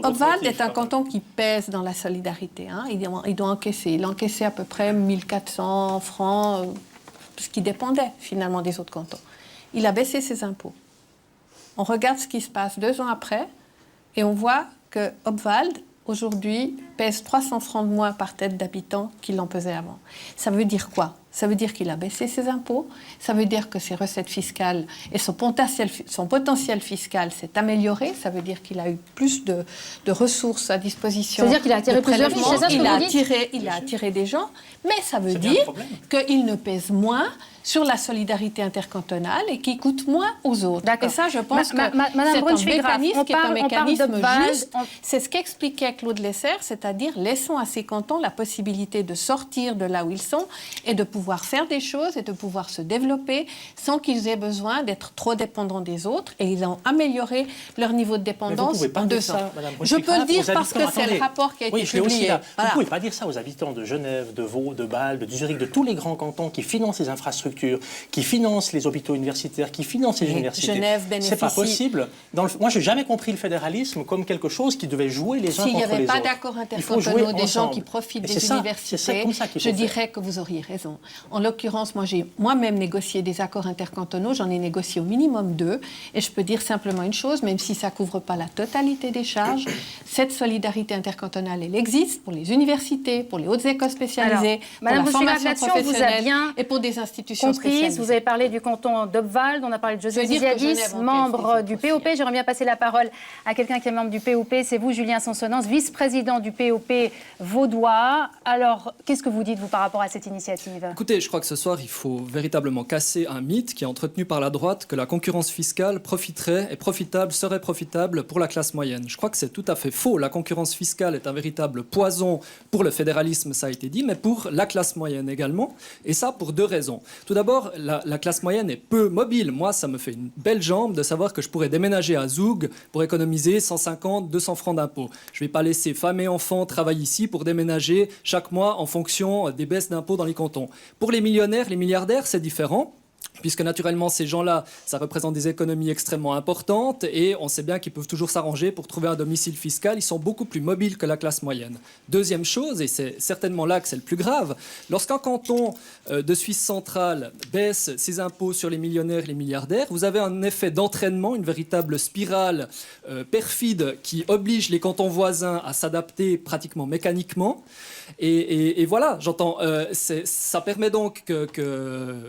Speaker 4: Obwald est un canton qui pèse dans la solidarité. Hein. Il doit encaisser. Il encaissait à peu près 1400 francs, ce qui dépendait finalement des autres cantons. Il a baissé ses impôts. On regarde ce qui se passe 2 ans après et on voit que Obwald, aujourd'hui, pèse 300 francs de moins par tête d'habitant qu'il en pesait avant. Ça veut dire quoi? Ça veut dire qu'il a baissé ses impôts, ça veut dire que ses recettes fiscales et son potentiel fiscal s'est amélioré, ça veut dire qu'il a eu plus de ressources à disposition.
Speaker 2: C'est-à-dire qu'il a attiré plus de riches, c'est ça ce que vous dites?
Speaker 4: Il a attiré des gens, mais ça veut dire qu'il ne pèse moins sur la solidarité intercantonale et qui coûte moins aux autres. Et ça, je pense que c'est un mécanisme qui est un mécanisme juste. C'est ce qu'expliquait Claude Lesser, c'est c'est-à-dire laissons à ces cantons la possibilité de sortir de là où ils sont et de pouvoir faire des choses et de pouvoir se développer sans qu'ils aient besoin d'être trop dépendants des autres, et ils ont amélioré leur niveau de dépendance en 2 ans. Je peux le dire parce que c'est le rapport qui a été publié.
Speaker 3: Vous ne pouvez pas dire ça aux habitants de Genève, de Vaud, de Bâle, de Zurich, de tous les grands cantons qui financent les infrastructures, qui financent les hôpitaux universitaires, qui financent les universités.
Speaker 4: Genève bénéficie.
Speaker 3: C'est pas possible. Moi, je n'ai jamais compris le fédéralisme comme quelque chose qui devait jouer les uns contre les autres.
Speaker 4: S'il n'y avait pas d'accords intercantonaux des gens qui profitent des universités, je dirais que vous auriez raison. En l'occurrence, moi, j'ai moi-même négocié des accords intercantonaux. J'en ai négocié au minimum 2. Et je peux dire simplement une chose, même si ça ne couvre pas la totalité des charges, cette solidarité intercantonale, elle existe pour les universités, pour les hautes écoles spécialisées, pour la formation professionnelle et pour des institutions spécialisées.
Speaker 2: Vous avez parlé du canton d'Obwald, on a parlé de José Ziadis, membre du POP. J'aimerais bien passer la parole à quelqu'un qui est membre du POP. C'est vous, Julien Sansonens, vice-président du POP vaudois. Alors, qu'est-ce que vous dites, vous, par rapport à cette initiative ?
Speaker 7: Écoutez, je crois que ce soir, il faut véritablement casser un mythe qui est entretenu par la droite, que la concurrence fiscale serait profitable pour la classe moyenne. Je crois que c'est tout à fait faux. La concurrence fiscale est un véritable poison pour le fédéralisme, ça a été dit, mais pour la classe moyenne également. Et ça, pour 2 raisons. Tout d'abord, la classe moyenne est peu mobile. Moi, ça me fait une belle jambe de savoir que je pourrais déménager à Zoug pour économiser 150, 200 francs d'impôts. Je ne vais pas laisser femmes et enfants travailler ici pour déménager chaque mois en fonction des baisses d'impôts dans les cantons. Pour les millionnaires, les milliardaires, c'est différent. Puisque naturellement, ces gens-là, ça représente des économies extrêmement importantes et on sait bien qu'ils peuvent toujours s'arranger pour trouver un domicile fiscal. Ils sont beaucoup plus mobiles que la classe moyenne. Deuxième chose, et c'est certainement là que c'est le plus grave, lorsqu'un canton de Suisse centrale baisse ses impôts sur les millionnaires et les milliardaires, vous avez un effet d'entraînement, une véritable spirale perfide qui oblige les cantons voisins à s'adapter pratiquement mécaniquement. Et voilà, j'entends, ça permet donc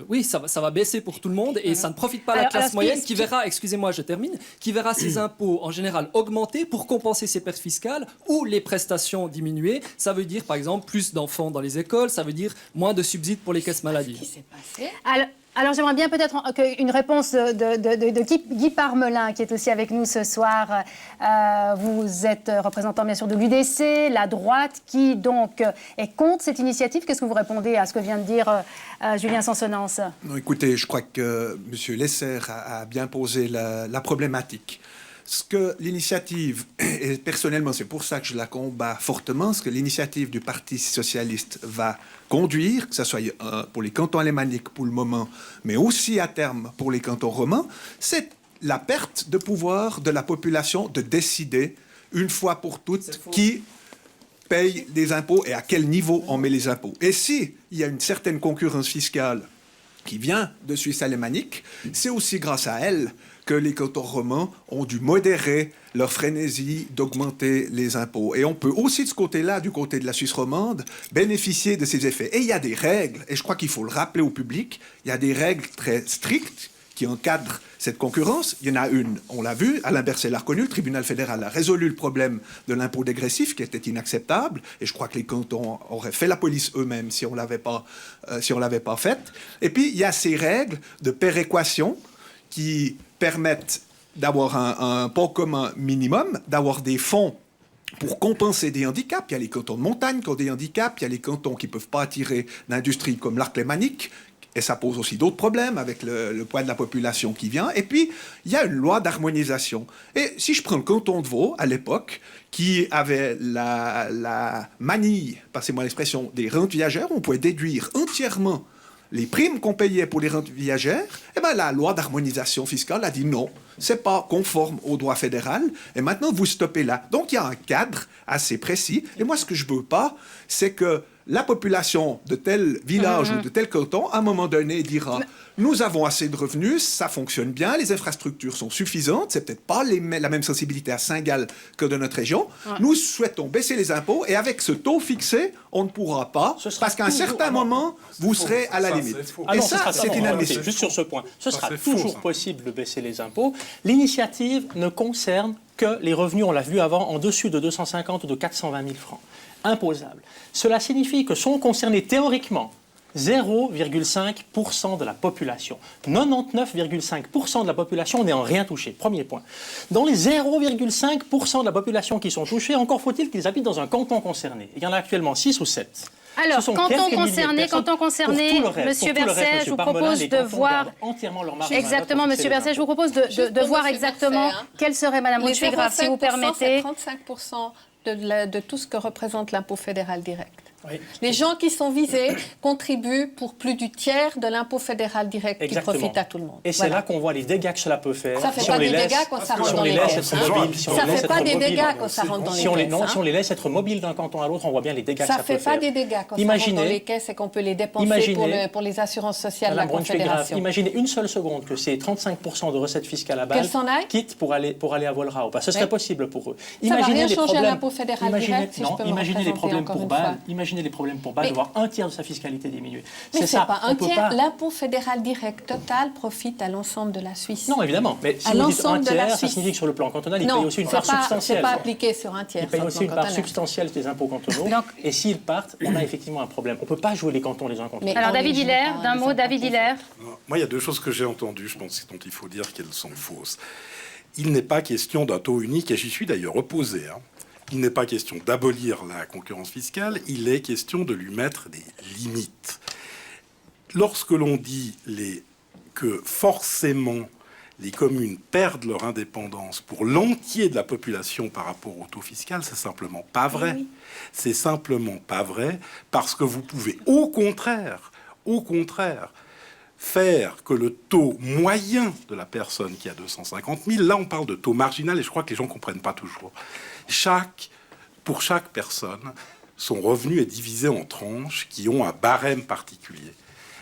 Speaker 7: oui, ça va baisser pour tout le monde et ça ne profite pas à la classe moyenne qui verra, excusez-moi, je termine, qui verra ses impôts en général augmenter pour compenser ses pertes fiscales ou les prestations diminuer. Ça veut dire, par exemple, plus d'enfants dans les écoles, ça veut dire moins de subsides pour les caisses maladie.
Speaker 4: Qu'est-ce qui s'est passé ?
Speaker 2: Alors, j'aimerais bien peut-être une réponse de Guy Parmelin, qui est aussi avec nous ce soir. Vous êtes représentant, bien sûr, de l'UDC, la droite, qui donc est contre cette initiative. Qu'est-ce que vous répondez à ce que vient de dire Julien Sansonens ?
Speaker 8: Non, écoutez, je crois que M. Lesser a bien posé la problématique. Ce que l'initiative, et personnellement c'est pour ça que je la combats fortement, ce que l'initiative du Parti socialiste va conduire, que ce soit pour les cantons alémaniques pour le moment, mais aussi à terme pour les cantons romands, c'est la perte de pouvoir de la population de décider une fois pour toutes qui paye des impôts et à quel niveau on met les impôts. Et si il y a une certaine concurrence fiscale qui vient de Suisse alémanique, c'est aussi grâce à elle que les cantons romans ont dû modérer leur frénésie d'augmenter les impôts. Et on peut aussi de ce côté-là, du côté de la Suisse romande, bénéficier de ces effets. Et il y a des règles, et je crois qu'il faut le rappeler au public, il y a des règles très strictes qui encadrent cette concurrence. Il y en a une, on l'a vu, Alain Berset l'a reconnu, le tribunal fédéral a résolu le problème de l'impôt dégressif qui était inacceptable, et je crois que les cantons auraient fait la police eux-mêmes si on l'avait pas faite. Et puis, il y a ces règles de péréquation qui permettent d'avoir un pot commun minimum, d'avoir des fonds pour compenser des handicaps. Il y a les cantons de montagne qui ont des handicaps, il y a les cantons qui ne peuvent pas attirer d'industrie comme l'arc lémanique, et ça pose aussi d'autres problèmes avec le poids de la population qui vient. Et puis, il y a une loi d'harmonisation. Et si je prends le canton de Vaud, à l'époque, qui avait la manie, passez-moi l'expression, des rentes viagères, on pouvait déduire entièrement les primes qu'on payait pour les rentes viagères, eh bien, la loi d'harmonisation fiscale a dit non, c'est pas conforme au droit fédéral, et maintenant vous stoppez là. Donc il y a un cadre assez précis, et moi ce que je veux pas, c'est que la population de tel village ou de tel canton, à un moment donné, dira « Nous avons assez de revenus, ça fonctionne bien, les infrastructures sont suffisantes, c'est peut-être pas la même sensibilité à Saint-Gall que de notre région. Nous souhaitons baisser les impôts et avec ce taux fixé, on ne pourra pas, parce qu'à un certain moment, vous serez à la limite. » Et ça, c'est inadmissible.
Speaker 3: Juste sur ce point, ce sera toujours possible de baisser les impôts. L'initiative ne concerne que les revenus, on l'a vu avant, en dessus de 250 ou de 420 000 francs. Imposables. Cela signifie que sont concernés théoriquement 0,5% de la population. 99,5% de la population n'est en rien touchée. Premier point. Dans les 0,5% de la population qui sont touchés, encore faut-il qu'ils habitent dans un canton concerné. Il y en a actuellement 6 ou 7.
Speaker 2: Alors, canton concerné, Monsieur Berset, je vous propose de voir exactement, Monsieur Berset, je vous propose de voir exactement quelle serait, Madame Rouchfigrat, si vous permettez.
Speaker 4: 35% de tout ce que représente l'impôt fédéral direct.
Speaker 3: Oui.
Speaker 4: Les gens qui sont visés contribuent pour plus du tiers de l'impôt fédéral direct
Speaker 3: Exactement.
Speaker 4: Qui profite à tout le monde.
Speaker 3: Et c'est là qu'on voit les dégâts que cela peut faire.
Speaker 4: Ça ne fait pas des dégâts quand ça rentre dans les caisses. Ça ne fait pas des dégâts quand ça rentre dans les caisses.
Speaker 3: Non, si on les laisse être mobiles d'un canton à l'autre, on voit bien les dégâts que ça peut faire.
Speaker 4: Ça ne fait pas des dégâts quand ça rentre dans les caisses et qu'on peut les dépenser pour les assurances sociales de la Confédération.
Speaker 3: Imaginez une seule seconde que ces 35% de recettes fiscales à balle quittent pour aller à Volrao. Ce serait possible pour eux.
Speaker 4: Ça ne va rien changer à l'impôt fédéral direct, si je peux me
Speaker 3: Imaginez les problèmes pour Bâle. Imaginez les problèmes pour Bâle. Voir un tiers de sa fiscalité diminuer.
Speaker 4: Mais c'est pas un tiers. L'impôt fédéral direct total profite à l'ensemble de la Suisse.
Speaker 3: Non, évidemment. Mais si vous dites un tiers, ça signifie que sur le plan cantonal, il paye aussi une part substantielle.
Speaker 4: Non, c'est pas appliqué sur un tiers.
Speaker 3: Il paye aussi une part substantielle des impôts cantonaux. Et s'ils partent, on a effectivement un problème. On ne peut pas jouer les cantons les uns contre les autres.
Speaker 2: Alors, David Hilaire, d'un mot, David Hilaire.
Speaker 5: Moi, il y a deux choses que j'ai entendues, je pense, dont il faut dire qu'elles sont fausses. Il n'est pas question d'un taux unique, et j'y suis d'ailleurs opposé. Il n'est pas question d'abolir la concurrence fiscale, il est question de lui mettre des limites. Lorsque l'on dit que forcément les communes perdent leur indépendance pour l'entier de la population par rapport au taux fiscal, c'est simplement pas vrai. Oui. C'est simplement pas vrai parce que vous pouvez au contraire, faire que le taux moyen de la personne qui a 250 000, là on parle de taux marginal et je crois que les gens ne comprennent pas toujours. Pour chaque personne, son revenu est divisé en tranches qui ont un barème particulier.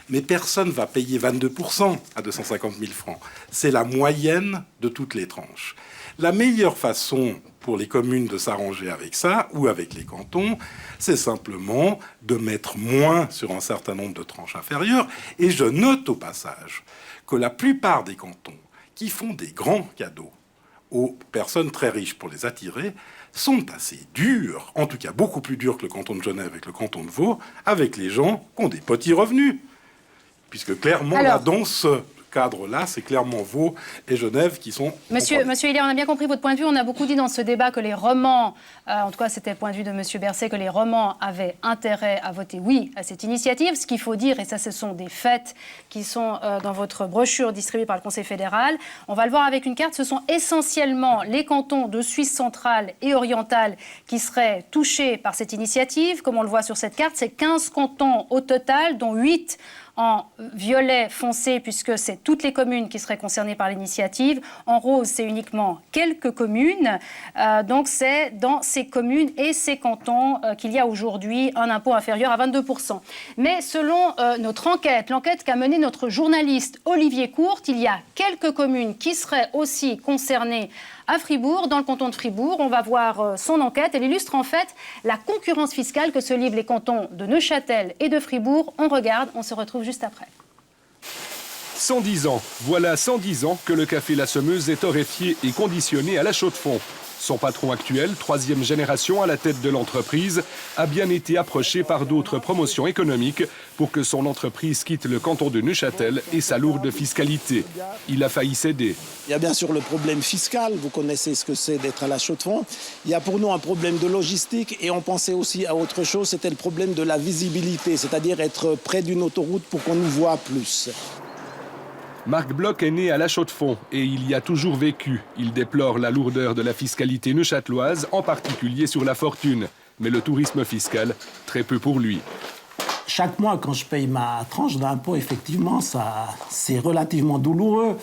Speaker 5: Mais personne ne va payer 22% à 250 000 francs. C'est la moyenne de toutes les tranches. La meilleure façon pour les communes de s'arranger avec ça, ou avec les cantons, c'est simplement de mettre moins sur un certain nombre de tranches inférieures. Et je note au passage que la plupart des cantons qui font des grands cadeaux aux personnes très riches pour les attirer sont assez durs, en tout cas beaucoup plus durs que le canton de Genève et le canton de Vaud, avec les gens qui ont des petits revenus. Puisque clairement, là, dans ce cadre-là, c'est clairement Vaud et Genève qui sont...
Speaker 2: Monsieur Hilaire, on a bien compris votre point de vue. On a beaucoup dit dans ce débat que les romans, en tout cas c'était le point de vue de Monsieur Berset, que les romans avaient intérêt à voter oui à cette initiative. Ce qu'il faut dire, et ça ce sont des faits qui sont dans votre brochure distribuée par le Conseil fédéral, on va le voir avec une carte, ce sont essentiellement les cantons de Suisse centrale et orientale qui seraient touchés par cette initiative. Comme on le voit sur cette carte, c'est 15 cantons au total, dont 8 en violet foncé, puisque c'est toutes les communes qui seraient concernées par l'initiative. En rose, c'est uniquement quelques communes. Donc c'est dans ces communes et ces cantons qu'il y a aujourd'hui un impôt inférieur à 22%. Mais selon notre enquête, l'enquête qu'a menée notre journaliste Olivier Courte, il y a quelques communes qui seraient aussi concernées à Fribourg, dans le canton de Fribourg. On va voir son enquête. Elle illustre en fait la concurrence fiscale que se livrent les cantons de Neuchâtel et de Fribourg. On regarde, on se retrouve juste après.
Speaker 1: 110 ans. Voilà 110 ans que le café La Semeuse est torréfié et conditionné à la chaux-de-fonds. Son patron actuel, 3e génération à la tête de l'entreprise, a bien été approché par d'autres promotions économiques pour que son entreprise quitte le canton de Neuchâtel et sa lourde fiscalité. Il a failli céder.
Speaker 9: Il y a bien sûr le problème fiscal, vous connaissez ce que c'est d'être à la chaux-de-fonds. Il y a pour nous un problème de logistique et on pensait aussi à autre chose, c'était le problème de la visibilité, c'est-à-dire être près d'une autoroute pour qu'on nous voit plus.
Speaker 1: Marc Bloch est né à La Chaux-de-Fonds et il y a toujours vécu. Il déplore la lourdeur de la fiscalité neuchâteloise, en particulier sur la fortune. Mais le tourisme fiscal, très peu pour lui.
Speaker 9: Chaque mois, quand je paye ma tranche d'impôt, effectivement, c'est relativement douloureux.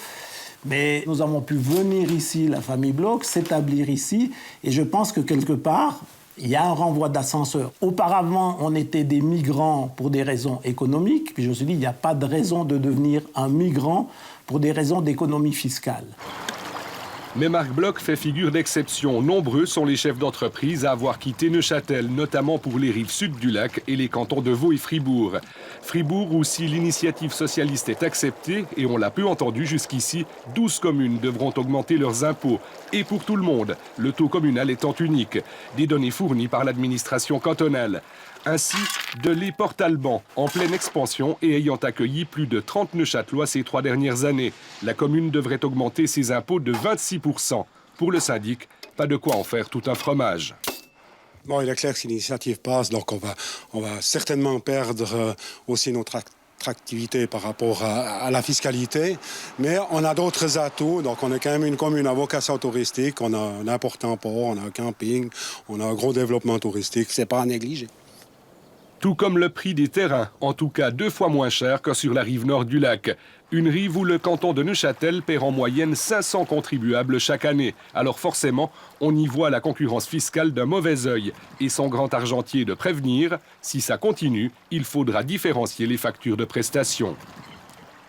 Speaker 9: Mais nous avons pu venir ici, la famille Bloch, s'établir ici. Et je pense que quelque part, il y a un renvoi d'ascenseur. Auparavant, on était des migrants pour des raisons économiques. Puis je me suis dit, il n'y a pas de raison de devenir un migrant pour des raisons d'économie fiscale.
Speaker 1: Mais Marc Bloch fait figure d'exception. Nombreux sont les chefs d'entreprise à avoir quitté Neuchâtel, notamment pour les rives sud du lac et les cantons de Vaud et Fribourg. Fribourg, où si l'initiative socialiste est acceptée, et on l'a peu entendu jusqu'ici, 12 communes devront augmenter leurs impôts. Et pour tout le monde, le taux communal étant unique. Des données fournies par l'administration cantonale. Ainsi, de Les Portes-Alban, en pleine expansion et ayant accueilli plus de 30 Neuchâtelois ces 3 dernières années, la commune devrait augmenter ses impôts de 26%. Pour le syndic, pas de quoi en faire tout un fromage.
Speaker 10: Bon, il est clair que si l'initiative passe, donc on va certainement perdre aussi notre attractivité par rapport à la fiscalité, mais on a d'autres atouts. Donc on est quand même une commune à vocation touristique, on a un important port, on a un camping, on a un gros développement touristique, c'est pas à négliger.
Speaker 1: Tout comme le prix des terrains, en tout cas 2 fois moins cher que sur la rive nord du lac. Une rive où le canton de Neuchâtel perd en moyenne 500 contribuables chaque année. Alors forcément, on y voit la concurrence fiscale d'un mauvais œil. Et son grand argentier de prévenir, si ça continue, il faudra différencier les factures de prestations.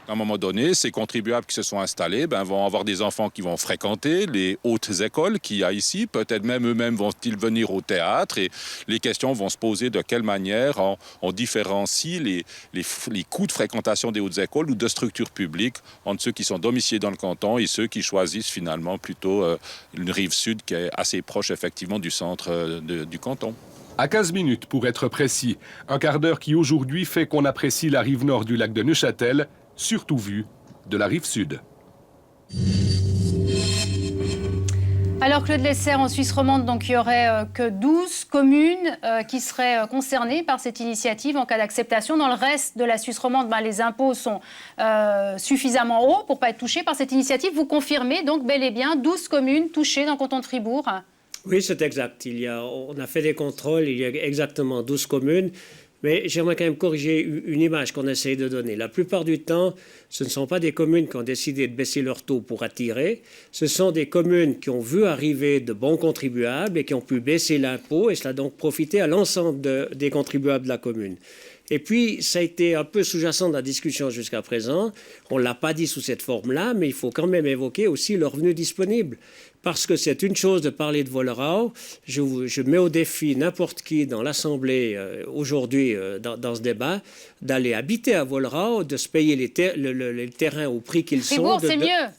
Speaker 11: À un moment donné, ces contribuables qui se sont installés vont avoir des enfants qui vont fréquenter les hautes écoles qu'il y a ici. Peut-être même eux-mêmes vont-ils venir au théâtre. Et les questions vont se poser de quelle manière on différencie les coûts de fréquentation des hautes écoles ou de structures publiques entre ceux qui sont domiciliés dans le canton et ceux qui choisissent finalement plutôt une rive sud qui est assez proche effectivement du centre du canton.
Speaker 1: À 15 minutes pour être précis. Un quart d'heure qui aujourd'hui fait qu'on apprécie la rive nord du lac de Neuchâtel, surtout vue de la rive sud.
Speaker 2: Alors Claude Lesser, en Suisse romande, donc, il n'y aurait que 12 communes qui seraient concernées par cette initiative en cas d'acceptation. Dans le reste de la Suisse romande, les impôts sont suffisamment hauts pour ne pas être touchés par cette initiative. Vous confirmez donc bel et bien 12 communes touchées dans le canton de Fribourg?
Speaker 6: Oui, c'est exact. On a fait des contrôles, il y a exactement 12 communes. Mais j'aimerais quand même corriger une image qu'on essaye de donner. La plupart du temps, ce ne sont pas des communes qui ont décidé de baisser leur taux pour attirer. Ce sont des communes qui ont vu arriver de bons contribuables et qui ont pu baisser l'impôt, et cela a donc profité à l'ensemble des contribuables de la commune. Et puis, ça a été un peu sous-jacent de la discussion jusqu'à présent. On ne l'a pas dit sous cette forme-là, mais il faut quand même évoquer aussi le revenu disponible. Parce que c'est une chose de parler de Wollerau. Je mets au défi n'importe qui dans l'Assemblée aujourd'hui, dans ce débat, d'aller habiter à Wollerau, de se payer les terrains au prix qu'ils sont.
Speaker 2: Fribourg, c'est mieux.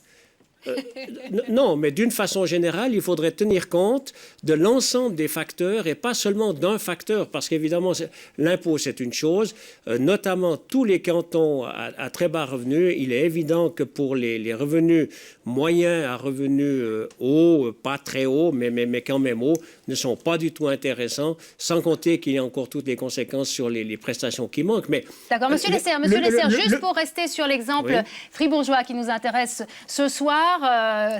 Speaker 6: Non, mais d'une façon générale, il faudrait tenir compte de l'ensemble des facteurs et pas seulement d'un facteur, parce qu'évidemment, l'impôt, c'est une chose, notamment tous les cantons à très bas revenus. Il est évident que pour les revenus moyens à revenus hauts, pas très hauts, mais quand même hauts, ne sont pas du tout intéressants, sans compter qu'il y a encore toutes les conséquences sur les prestations qui manquent. Mais
Speaker 2: d'accord, Monsieur Lesser, juste pour rester sur l'exemple fribourgeois qui nous intéresse ce soir,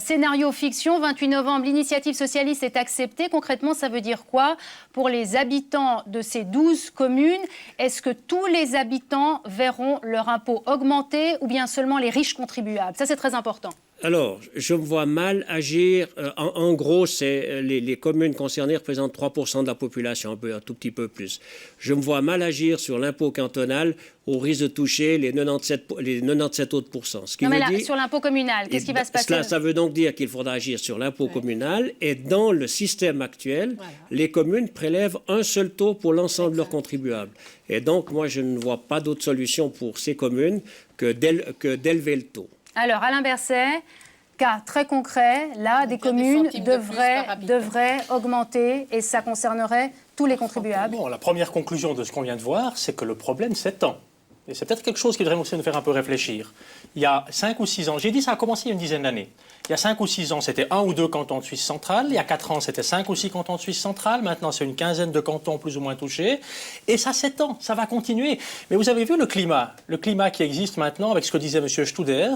Speaker 2: scénario fiction, 28 novembre, l'initiative socialiste est acceptée. Concrètement, ça veut dire quoi pour les habitants de ces 12 communes? Est-ce que tous les habitants verront leur impôt augmenter ou bien seulement les riches contribuables? Ça, c'est très important.
Speaker 6: Alors, je me vois mal agir. En gros, les communes concernées représentent 3% de la population, un tout petit peu plus. Je me vois mal agir sur l'impôt cantonal au risque de toucher les 97 autres pourcents.
Speaker 2: Non, mais là, sur l'impôt communal, qu'est-ce qui va se passer?
Speaker 6: Ça veut donc dire qu'il faudra agir sur l'impôt communal. Et dans le système actuel, les communes prélèvent un seul taux pour l'ensemble de leurs contribuables. Et donc, moi, je ne vois pas d'autre solution pour ces communes que d'élever le taux.
Speaker 2: Alors, Alain Berset, cas très concret, là, des communes devraient augmenter et ça concernerait tous les contribuables.
Speaker 3: Bon, la première conclusion de ce qu'on vient de voir, c'est que le problème s'étend. Et c'est peut-être quelque chose qui devrait aussi nous faire un peu réfléchir. Il y a 5 ou 6 ans, j'ai dit ça a commencé il y a une dizaine d'années. Il y a 5 ou 6 ans, c'était 1 ou 2 cantons de Suisse centrale. Il y a 4 ans, c'était 5 ou 6 cantons de Suisse centrale. Maintenant, c'est une quinzaine de cantons plus ou moins touchés. Et ça s'étend, ça va continuer. Mais vous avez vu le climat qui existe maintenant avec ce que disait M. Studer,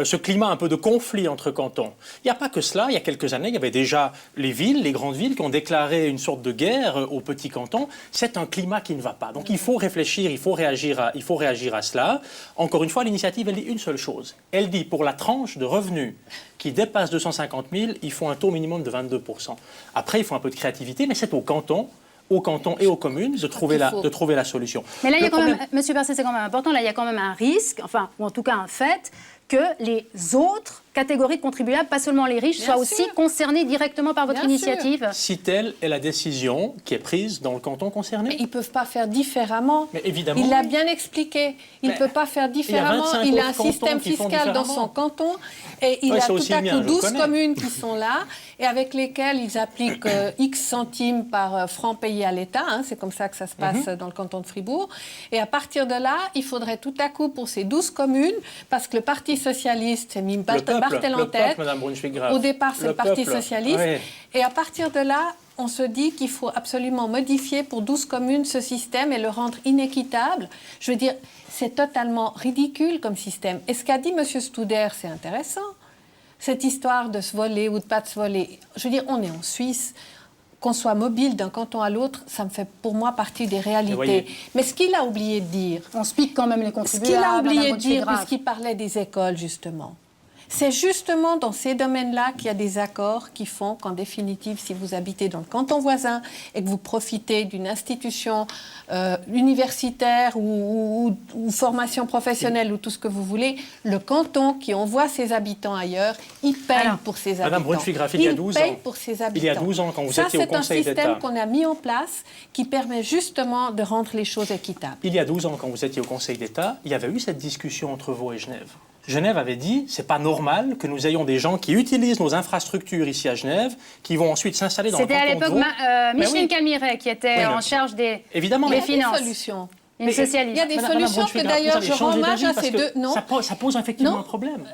Speaker 3: ce climat un peu de conflit entre cantons. Il n'y a pas que cela. Il y a quelques années, il y avait déjà les grandes villes qui ont déclaré une sorte de guerre aux petits cantons. C'est un climat qui ne va pas. Donc il faut réfléchir, il faut réagir à cela. Encore une fois, l'initiative, elle dit une seule chose. Elle dit pour la tranche de revenus qui dépasse 250 000, il faut un taux minimum de 22%. Après, il faut un peu de créativité, mais c'est au canton et aux communes de trouver la solution.
Speaker 2: Mais là, il y a quand même, M. Berset, c'est quand même important, là, il y a quand même un risque, ou en tout cas un fait, que les autres catégories de contribuables, pas seulement les riches, soient aussi concernés directement par votre initiative?
Speaker 3: Si telle est la décision qui est prise dans le canton concerné.
Speaker 4: Mais ils ne peuvent pas faire différemment.
Speaker 3: Mais évidemment.
Speaker 4: Il l'a bien expliqué. Il ne peut pas faire différemment. Il a un système fiscal dans son canton et il a tout à coup 12 communes qui sont là et avec lesquelles ils appliquent X centimes par franc payé à l'État. Hein, c'est comme ça que ça se passe dans le canton de Fribourg. Et à partir de là, il faudrait tout à coup pour ces 12 communes, parce que le Parti socialiste s'est mis Barthel en tête. Au départ, c'est le Parti socialiste. Oui. Et à partir de là, on se dit qu'il faut absolument modifier pour 12 communes ce système et le rendre inéquitable. Je veux dire, c'est totalement ridicule comme système. Et ce qu'a dit M. Studer, c'est intéressant. Cette histoire de se voler ou de ne pas se voler. Je veux dire, on est en Suisse. Qu'on soit mobile d'un canton à l'autre, ça me fait pour moi partie des réalités. Mais ce qu'il a oublié de dire...
Speaker 2: On se pique quand même les contribuables.
Speaker 4: Ce qu'il a oublié de dire, puisqu'il parlait des écoles, justement... C'est justement dans ces domaines-là qu'il y a des accords qui font qu'en définitive, si vous habitez dans le canton voisin et que vous profitez d'une institution universitaire ou formation professionnelle ou tout ce que vous voulez, le canton qui envoie ses habitants ailleurs, il paye pour ses habitants.
Speaker 3: Madame Brunschwig-Graff, il y a 12 ans.
Speaker 4: Il paye pour ses habitants.
Speaker 3: Il y a 12 ans, quand vous étiez au Conseil d'État.
Speaker 4: C'est un système qu'on a mis en place qui permet justement de rendre les choses équitables.
Speaker 3: Il y a 12 ans, quand vous étiez au Conseil d'État, il y avait eu cette discussion entre Vaud et Genève. Genève avait dit, c'est pas normal que nous ayons des gens qui utilisent nos infrastructures ici à Genève, qui vont ensuite s'installer dans le canton de Vaud.
Speaker 2: C'était à l'époque Micheline Calmiret qui était en charge des finances.
Speaker 4: Il y a des solutions.
Speaker 2: Il y
Speaker 4: a des solutions que d'ailleurs je rends hommage à ces deux.
Speaker 3: Non, ça pose effectivement un problème.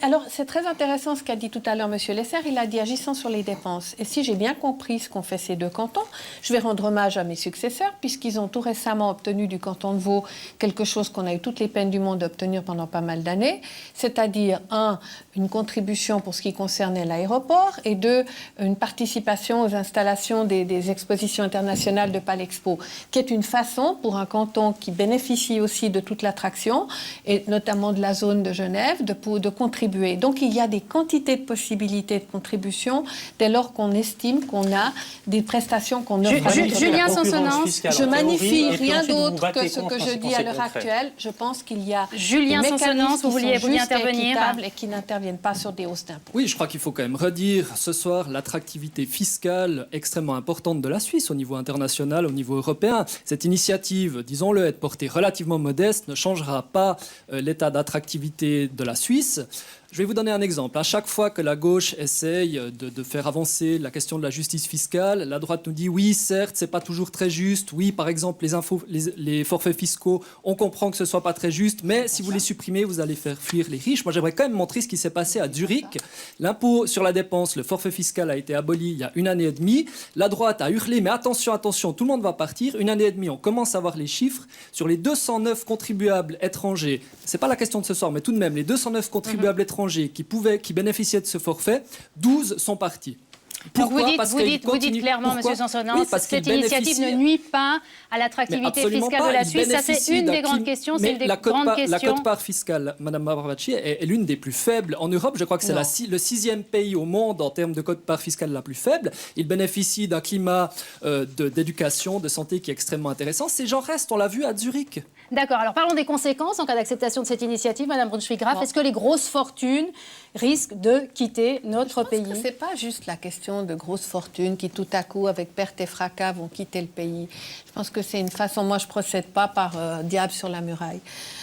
Speaker 4: Alors c'est très intéressant ce qu'a dit tout à l'heure M. Lesser. Il a dit agissant sur les dépenses. Et si j'ai bien compris ce qu'ont fait ces deux cantons, je vais rendre hommage à mes successeurs puisqu'ils ont tout récemment obtenu du canton de Vaud quelque chose qu'on a eu toutes les peines du monde d'obtenir pendant pas mal d'années, c'est-à-dire une contribution pour ce qui concernait l'aéroport et une participation aux installations des expositions internationales de Palexpo, qui est une façon pour un canton qui bénéficie aussi de toute l'attraction, et notamment de la zone de Genève, de contribuer. Donc il y a des quantités de possibilités de contribution dès lors qu'on estime qu'on a des prestations qu'on offre.
Speaker 2: Julien Sansonance,
Speaker 4: je magnifie rien d'autre que ce que je dis à l'heure actuelle. Je pense qu'il y a
Speaker 2: Julien Sansonance, vous vouliez intervenir
Speaker 4: et qui n'interviennent pas sur des hausses d'impôts.
Speaker 7: Oui, je crois qu'il faut quand même redire ce soir l'attractivité fiscale extrêmement importante de la Suisse au niveau international, au niveau européen. Cette initiative, disons-le, être portée relativement modeste, ne changera pas l'état d'attractivité de la Suisse. Je vais vous donner un exemple. À chaque fois que la gauche essaye de faire avancer la question de la justice fiscale, la droite nous dit oui, certes, c'est pas toujours très juste. Oui, par exemple, les forfaits fiscaux, on comprend que ce soit pas très juste, mais si vous les supprimez, vous allez faire fuir les riches. Moi, j'aimerais quand même montrer ce qui s'est passé à Zurich. L'impôt sur la dépense, le forfait fiscal a été aboli il y a 1 année et demie. La droite a hurlé, mais attention, attention, tout le monde va partir. 1 année et demie, on commence à voir les chiffres. Sur les 209 contribuables étrangers, c'est pas la question de ce soir, mais tout de même, les 209 contribuables étrangers qui bénéficiaient de ce forfait, 12 sont partis.
Speaker 2: Pourquoi? Vous dites clairement, M. Sansonance, cette initiative ne nuit pas à l'attractivité fiscale de la Suisse. Ça, c'est une des grandes questions. C'est une des grandes questions.
Speaker 7: La quote-part fiscale, Mme Barbacci, est l'une des plus faibles en Europe. Je crois que c'est le 6e pays au monde en termes de quote-part fiscale la plus faible. Il bénéficie d'un climat d'éducation, de santé qui est extrêmement intéressant. Ces gens restent, on l'a vu à Zurich.
Speaker 2: D'accord. Alors parlons des conséquences en cas d'acceptation de cette initiative, Mme Brunschwig-Graff. Est-ce que les grosses fortunes risquent de quitter notre pays?
Speaker 4: Je pense que ce n'est pas juste la question de grosses fortunes qui, tout à coup, avec perte et fracas, vont quitter le pays. Je pense que c'est une façon... Moi, je ne procède pas par diable sur la muraille.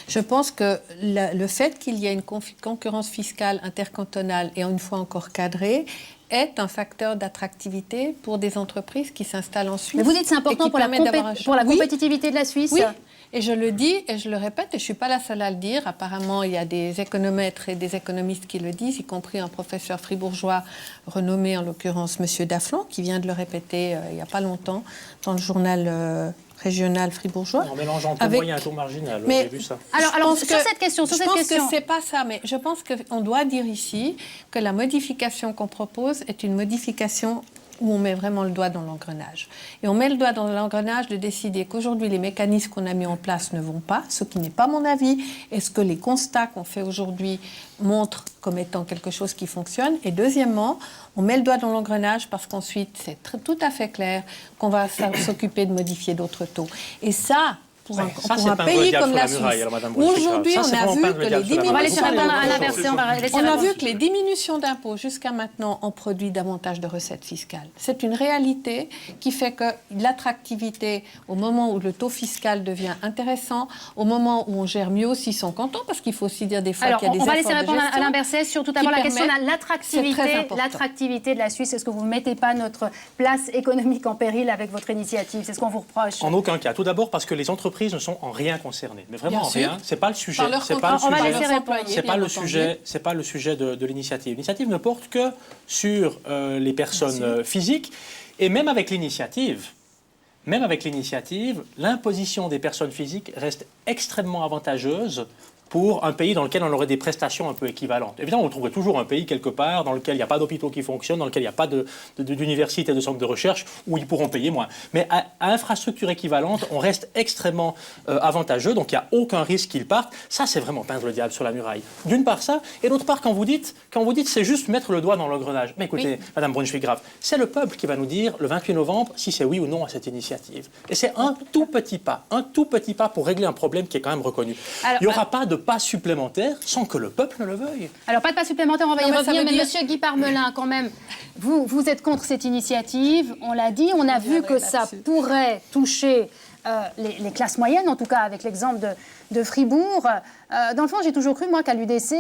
Speaker 4: Je pense que le fait qu'il y ait une concurrence fiscale intercantonale et une fois encore cadrée est un facteur d'attractivité pour des entreprises qui s'installent en Suisse.
Speaker 2: Mais vous dites que c'est important pour la compétitivité de la Suisse?
Speaker 4: Oui. Et je le dis et je le répète, et je ne suis pas la seule à le dire. Apparemment, il y a des économètres et des économistes qui le disent, y compris un professeur fribourgeois renommé, en l'occurrence M. Daflon, qui vient de le répéter il n'y a pas longtemps dans le journal régional fribourgeois.
Speaker 3: En mélangeant taux moyen et taux marginal, j'ai vu ça.
Speaker 2: Alors sur cette question,
Speaker 4: je pense que c'est pas ça, mais je pense qu'on doit dire ici que la modification qu'on propose est une modification où on met vraiment le doigt dans l'engrenage. Et on met le doigt dans l'engrenage de décider qu'aujourd'hui, les mécanismes qu'on a mis en place ne vont pas, ce qui n'est pas mon avis, et ce que les constats qu'on fait aujourd'hui montrent comme étant quelque chose qui fonctionne. Et deuxièmement, on met le doigt dans l'engrenage parce qu'ensuite, c'est tout à fait clair qu'on va s'occuper de modifier d'autres taux. Et ça, pour un
Speaker 3: Ça, c'est
Speaker 4: pays
Speaker 3: peindre le diable
Speaker 4: comme
Speaker 3: sur
Speaker 4: la
Speaker 3: la muraille,
Speaker 4: Suisse.
Speaker 3: alors, Madame
Speaker 4: Aujourd'hui,
Speaker 3: Ça,
Speaker 4: on
Speaker 3: c'est
Speaker 4: a
Speaker 3: vraiment
Speaker 4: vu
Speaker 3: peindre
Speaker 4: que
Speaker 3: le
Speaker 4: les
Speaker 3: diable sur la
Speaker 2: On va
Speaker 3: muraille.
Speaker 2: laisser répondre à l'inverser. On va laisser
Speaker 4: On a
Speaker 2: répondre.
Speaker 4: vu que les diminutions d'impôts jusqu'à maintenant ont produit davantage de recettes fiscales. C'est une réalité qui fait que l'attractivité, au moment où le taux fiscal devient intéressant, au moment où on gère mieux aussi son canton, parce qu'il faut aussi dire des fois
Speaker 2: Alors,
Speaker 4: qu'il y a des
Speaker 2: on va
Speaker 4: efforts
Speaker 2: laisser
Speaker 4: de
Speaker 2: répondre à
Speaker 4: gestion
Speaker 2: Alain Berset sur tout
Speaker 4: qui
Speaker 2: d'abord la question
Speaker 4: permettent-
Speaker 2: de
Speaker 4: c'est très important.
Speaker 2: l'attractivité de la Suisse. Est-ce que vous ne mettez pas notre place économique en péril avec votre initiative? C'est ce qu'on vous reproche.
Speaker 3: En aucun cas. Tout d'abord parce que les entreprises ne sont en rien concernées. Mais vraiment
Speaker 4: Bien
Speaker 3: en
Speaker 4: sûr.
Speaker 3: rien. C'est pas le sujet.
Speaker 4: Par leur
Speaker 3: C'est pas le
Speaker 2: On va
Speaker 3: sujet.
Speaker 2: laisser répondre.
Speaker 3: C'est pas
Speaker 4: bien
Speaker 3: le
Speaker 4: entendu.
Speaker 3: sujet. C'est pas le sujet de l'initiative. L'initiative ne porte que sur les personnes physiques. Et même avec l'initiative, l'imposition des personnes physiques reste extrêmement avantageuse pour un pays dans lequel on aurait des prestations un peu équivalentes. Évidemment, on trouverait toujours un pays quelque part dans lequel il n'y a pas d'hôpitaux qui fonctionnent, dans lequel il n'y a pas d'université et de centres de recherche où ils pourront payer moins. Mais à infrastructure équivalente, on reste extrêmement avantageux, donc il n'y a aucun risque qu'ils partent. Ça, c'est vraiment peindre le diable sur la muraille. D'une part ça, et d'autre part, quand vous dites c'est juste mettre le doigt dans l'engrenage. Mais écoutez, Madame Brunschwig-Graf, c'est le peuple qui va nous dire le 28 novembre si c'est oui ou non à cette initiative. Et c'est un tout petit pas pour régler un problème qui est quand même reconnu.
Speaker 2: Alors,
Speaker 3: il n'y aura pas de pas supplémentaire sans que le peuple ne le veuille.
Speaker 2: Alors, pas de pas supplémentaire, on va y
Speaker 4: Non, mais ça
Speaker 2: revenir.
Speaker 4: veut
Speaker 2: Mais
Speaker 4: dire-
Speaker 2: Monsieur Guy Parmelin, quand même, vous êtes contre cette initiative. On l'a dit, on a vu que ça pourrait toucher les classes moyennes, en tout cas avec l'exemple de Fribourg. Dans le fond, j'ai toujours cru, moi, qu'à l'UDC,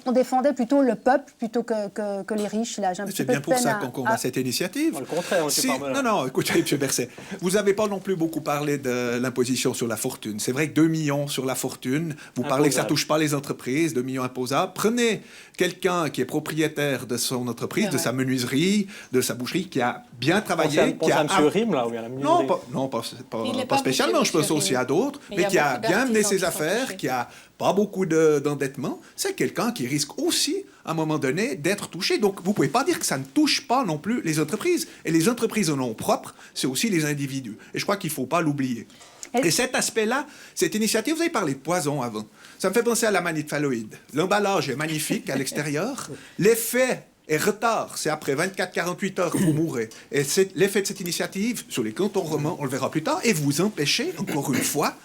Speaker 2: on défendait plutôt le peuple plutôt que les riches. Là, j'ai un petit
Speaker 8: C'est
Speaker 2: peu
Speaker 8: bien
Speaker 2: de
Speaker 8: pour
Speaker 2: peine
Speaker 8: ça
Speaker 2: à-
Speaker 8: qu'on combat
Speaker 2: à-
Speaker 8: cette initiative.
Speaker 3: Le contraire, monsieur Parmelin.
Speaker 8: Non, écoutez, M. Berset, vous n'avez pas non plus beaucoup parlé de l'imposition sur la fortune. C'est vrai que 2 millions sur la fortune, vous parlez que ça ne touche pas les entreprises, 2 millions imposables. Prenez quelqu'un qui est propriétaire de son entreprise, de sa menuiserie, de sa boucherie, qui a bien travaillé.
Speaker 3: Pensez à M. Rim, là, ou bien à la
Speaker 8: Non,
Speaker 3: menuiserie.
Speaker 4: Il n'est
Speaker 8: pas
Speaker 4: pas
Speaker 8: spécialement,
Speaker 4: bouché,
Speaker 8: je pense
Speaker 4: M.
Speaker 8: aussi
Speaker 4: Rim.
Speaker 8: à d'autres,
Speaker 4: Mais
Speaker 8: mais
Speaker 4: il y a
Speaker 8: qui a
Speaker 4: beaucoup
Speaker 8: bien mené
Speaker 4: d'artisans
Speaker 8: ses
Speaker 4: qui sont
Speaker 8: affaires,
Speaker 4: touchés.
Speaker 8: qui a pas beaucoup d'endettement. C'est quelqu'un qui risque aussi, à un moment donné, d'être touché. Donc, vous ne pouvez pas dire que ça ne touche pas non plus les entreprises. Et les entreprises en nom propre, c'est aussi les individus. Et je crois qu'il ne faut pas l'oublier. Et cet aspect-là, cette initiative, vous avez parlé de poison avant. Ça me fait penser à la manite phalloïde. L'emballage est magnifique à l'extérieur. L'effet est retard. C'est après 24-48 heures que vous mourrez. Et c'est l'effet de cette initiative sur les cantons romans, on le verra plus tard, et vous empêchez, encore une fois,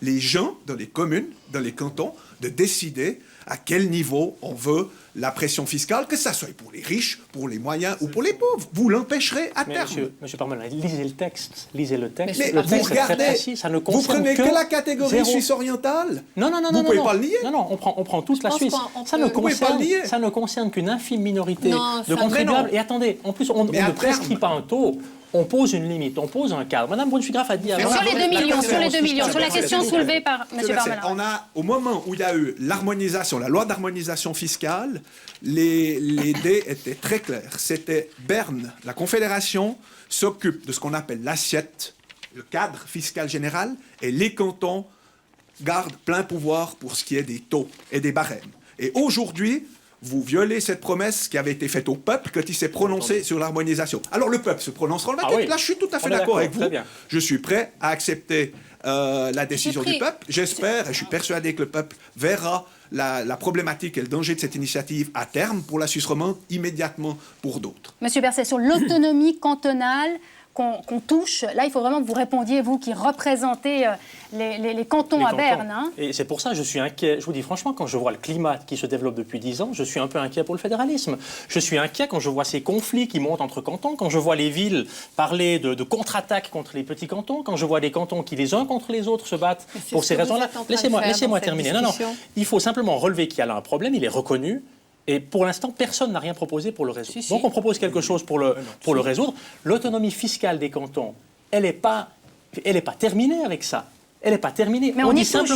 Speaker 8: les gens dans les communes, dans les cantons, de décider à quel niveau on veut la pression fiscale, que ça soit pour les riches, pour les moyens ou pour les pauvres. Vous l'empêcherez à
Speaker 3: Mais
Speaker 8: terme.
Speaker 3: monsieur Parmelin, lisez le texte. Lisez le texte.
Speaker 8: Mais
Speaker 3: Le
Speaker 8: vous
Speaker 3: texte est très
Speaker 8: regardez,
Speaker 3: précis. Ça ne
Speaker 8: vous
Speaker 3: concerne
Speaker 8: prenez que la catégorie
Speaker 3: zéro.
Speaker 8: suisse orientale.
Speaker 3: Non,
Speaker 8: Vous pouvez pas le nier.
Speaker 3: Non, on prend toute la
Speaker 4: pense
Speaker 3: Suisse.
Speaker 4: qu'on
Speaker 3: Ça
Speaker 4: peut-
Speaker 3: ne
Speaker 4: Vous
Speaker 8: pouvez pas le nier.
Speaker 3: ça ne concerne qu'une infime minorité
Speaker 4: Non,
Speaker 3: de
Speaker 4: ça-
Speaker 3: contribuables.
Speaker 8: Mais non.
Speaker 3: Et attendez, en plus, on
Speaker 8: Mais à
Speaker 3: ne prescrit
Speaker 8: terme.
Speaker 3: pas un taux. On pose une limite, on pose un cadre. Madame Brunschwig-Graf a dit avant...
Speaker 2: Sur les 2 millions, sur les 2 millions, sur la
Speaker 8: Monsieur
Speaker 2: question
Speaker 8: Berset,
Speaker 2: soulevée par M.
Speaker 8: Monsieur Berset,
Speaker 2: Parmelin.
Speaker 8: on a, au moment où il y a eu l'harmonisation, la loi d'harmonisation fiscale, les dés étaient très clairs. C'était Berne, la Confédération, s'occupe de ce qu'on appelle l'assiette, le cadre fiscal général, et les cantons gardent plein pouvoir pour ce qui est des taux et des barèmes. Et aujourd'hui, vous violez cette promesse qui avait été faite au peuple quand il s'est prononcé sur l'harmonisation. Alors le peuple se prononcera le 28.
Speaker 3: oui.
Speaker 8: Là, je suis tout à fait
Speaker 3: On est
Speaker 8: d'accord avec
Speaker 3: très
Speaker 8: vous.
Speaker 3: bien.
Speaker 8: Je suis prêt à accepter la décision
Speaker 4: pris-
Speaker 8: du peuple. J'espère, et je suis persuadé que le peuple verra la problématique et le danger de cette initiative à terme pour la Suisse romande, immédiatement pour d'autres.
Speaker 2: Monsieur Berset, sur l'autonomie cantonale qu'on touche, là, il faut vraiment que vous répondiez, vous qui représentez les cantons
Speaker 3: Les
Speaker 2: à
Speaker 3: cantons.
Speaker 2: Berne. Hein.
Speaker 3: Et c'est pour ça que je suis inquiet. Je vous dis franchement, quand je vois le climat qui se développe depuis 10 ans, je suis un peu inquiet pour le fédéralisme. Je suis inquiet quand je vois ces conflits qui montent entre cantons, quand je vois les villes parler de contre-attaque contre les petits cantons, quand je vois des cantons qui les uns contre les autres se battent
Speaker 4: c'est
Speaker 3: pour
Speaker 4: ce
Speaker 3: ces
Speaker 4: que vous
Speaker 3: raisons-là.
Speaker 4: êtes en train de faire
Speaker 3: Laissez-moi
Speaker 4: dans cette
Speaker 3: terminer. Non,
Speaker 4: discussion.
Speaker 3: il faut simplement relever qu'il y a là un problème, il est reconnu. Et pour l'instant, personne n'a rien proposé pour le résoudre.
Speaker 4: Si.
Speaker 3: Donc on propose quelque chose pour le résoudre. L'autonomie fiscale des cantons, elle n'est pas terminée avec ça. Elle n'est pas terminée.
Speaker 2: Mais on y touche,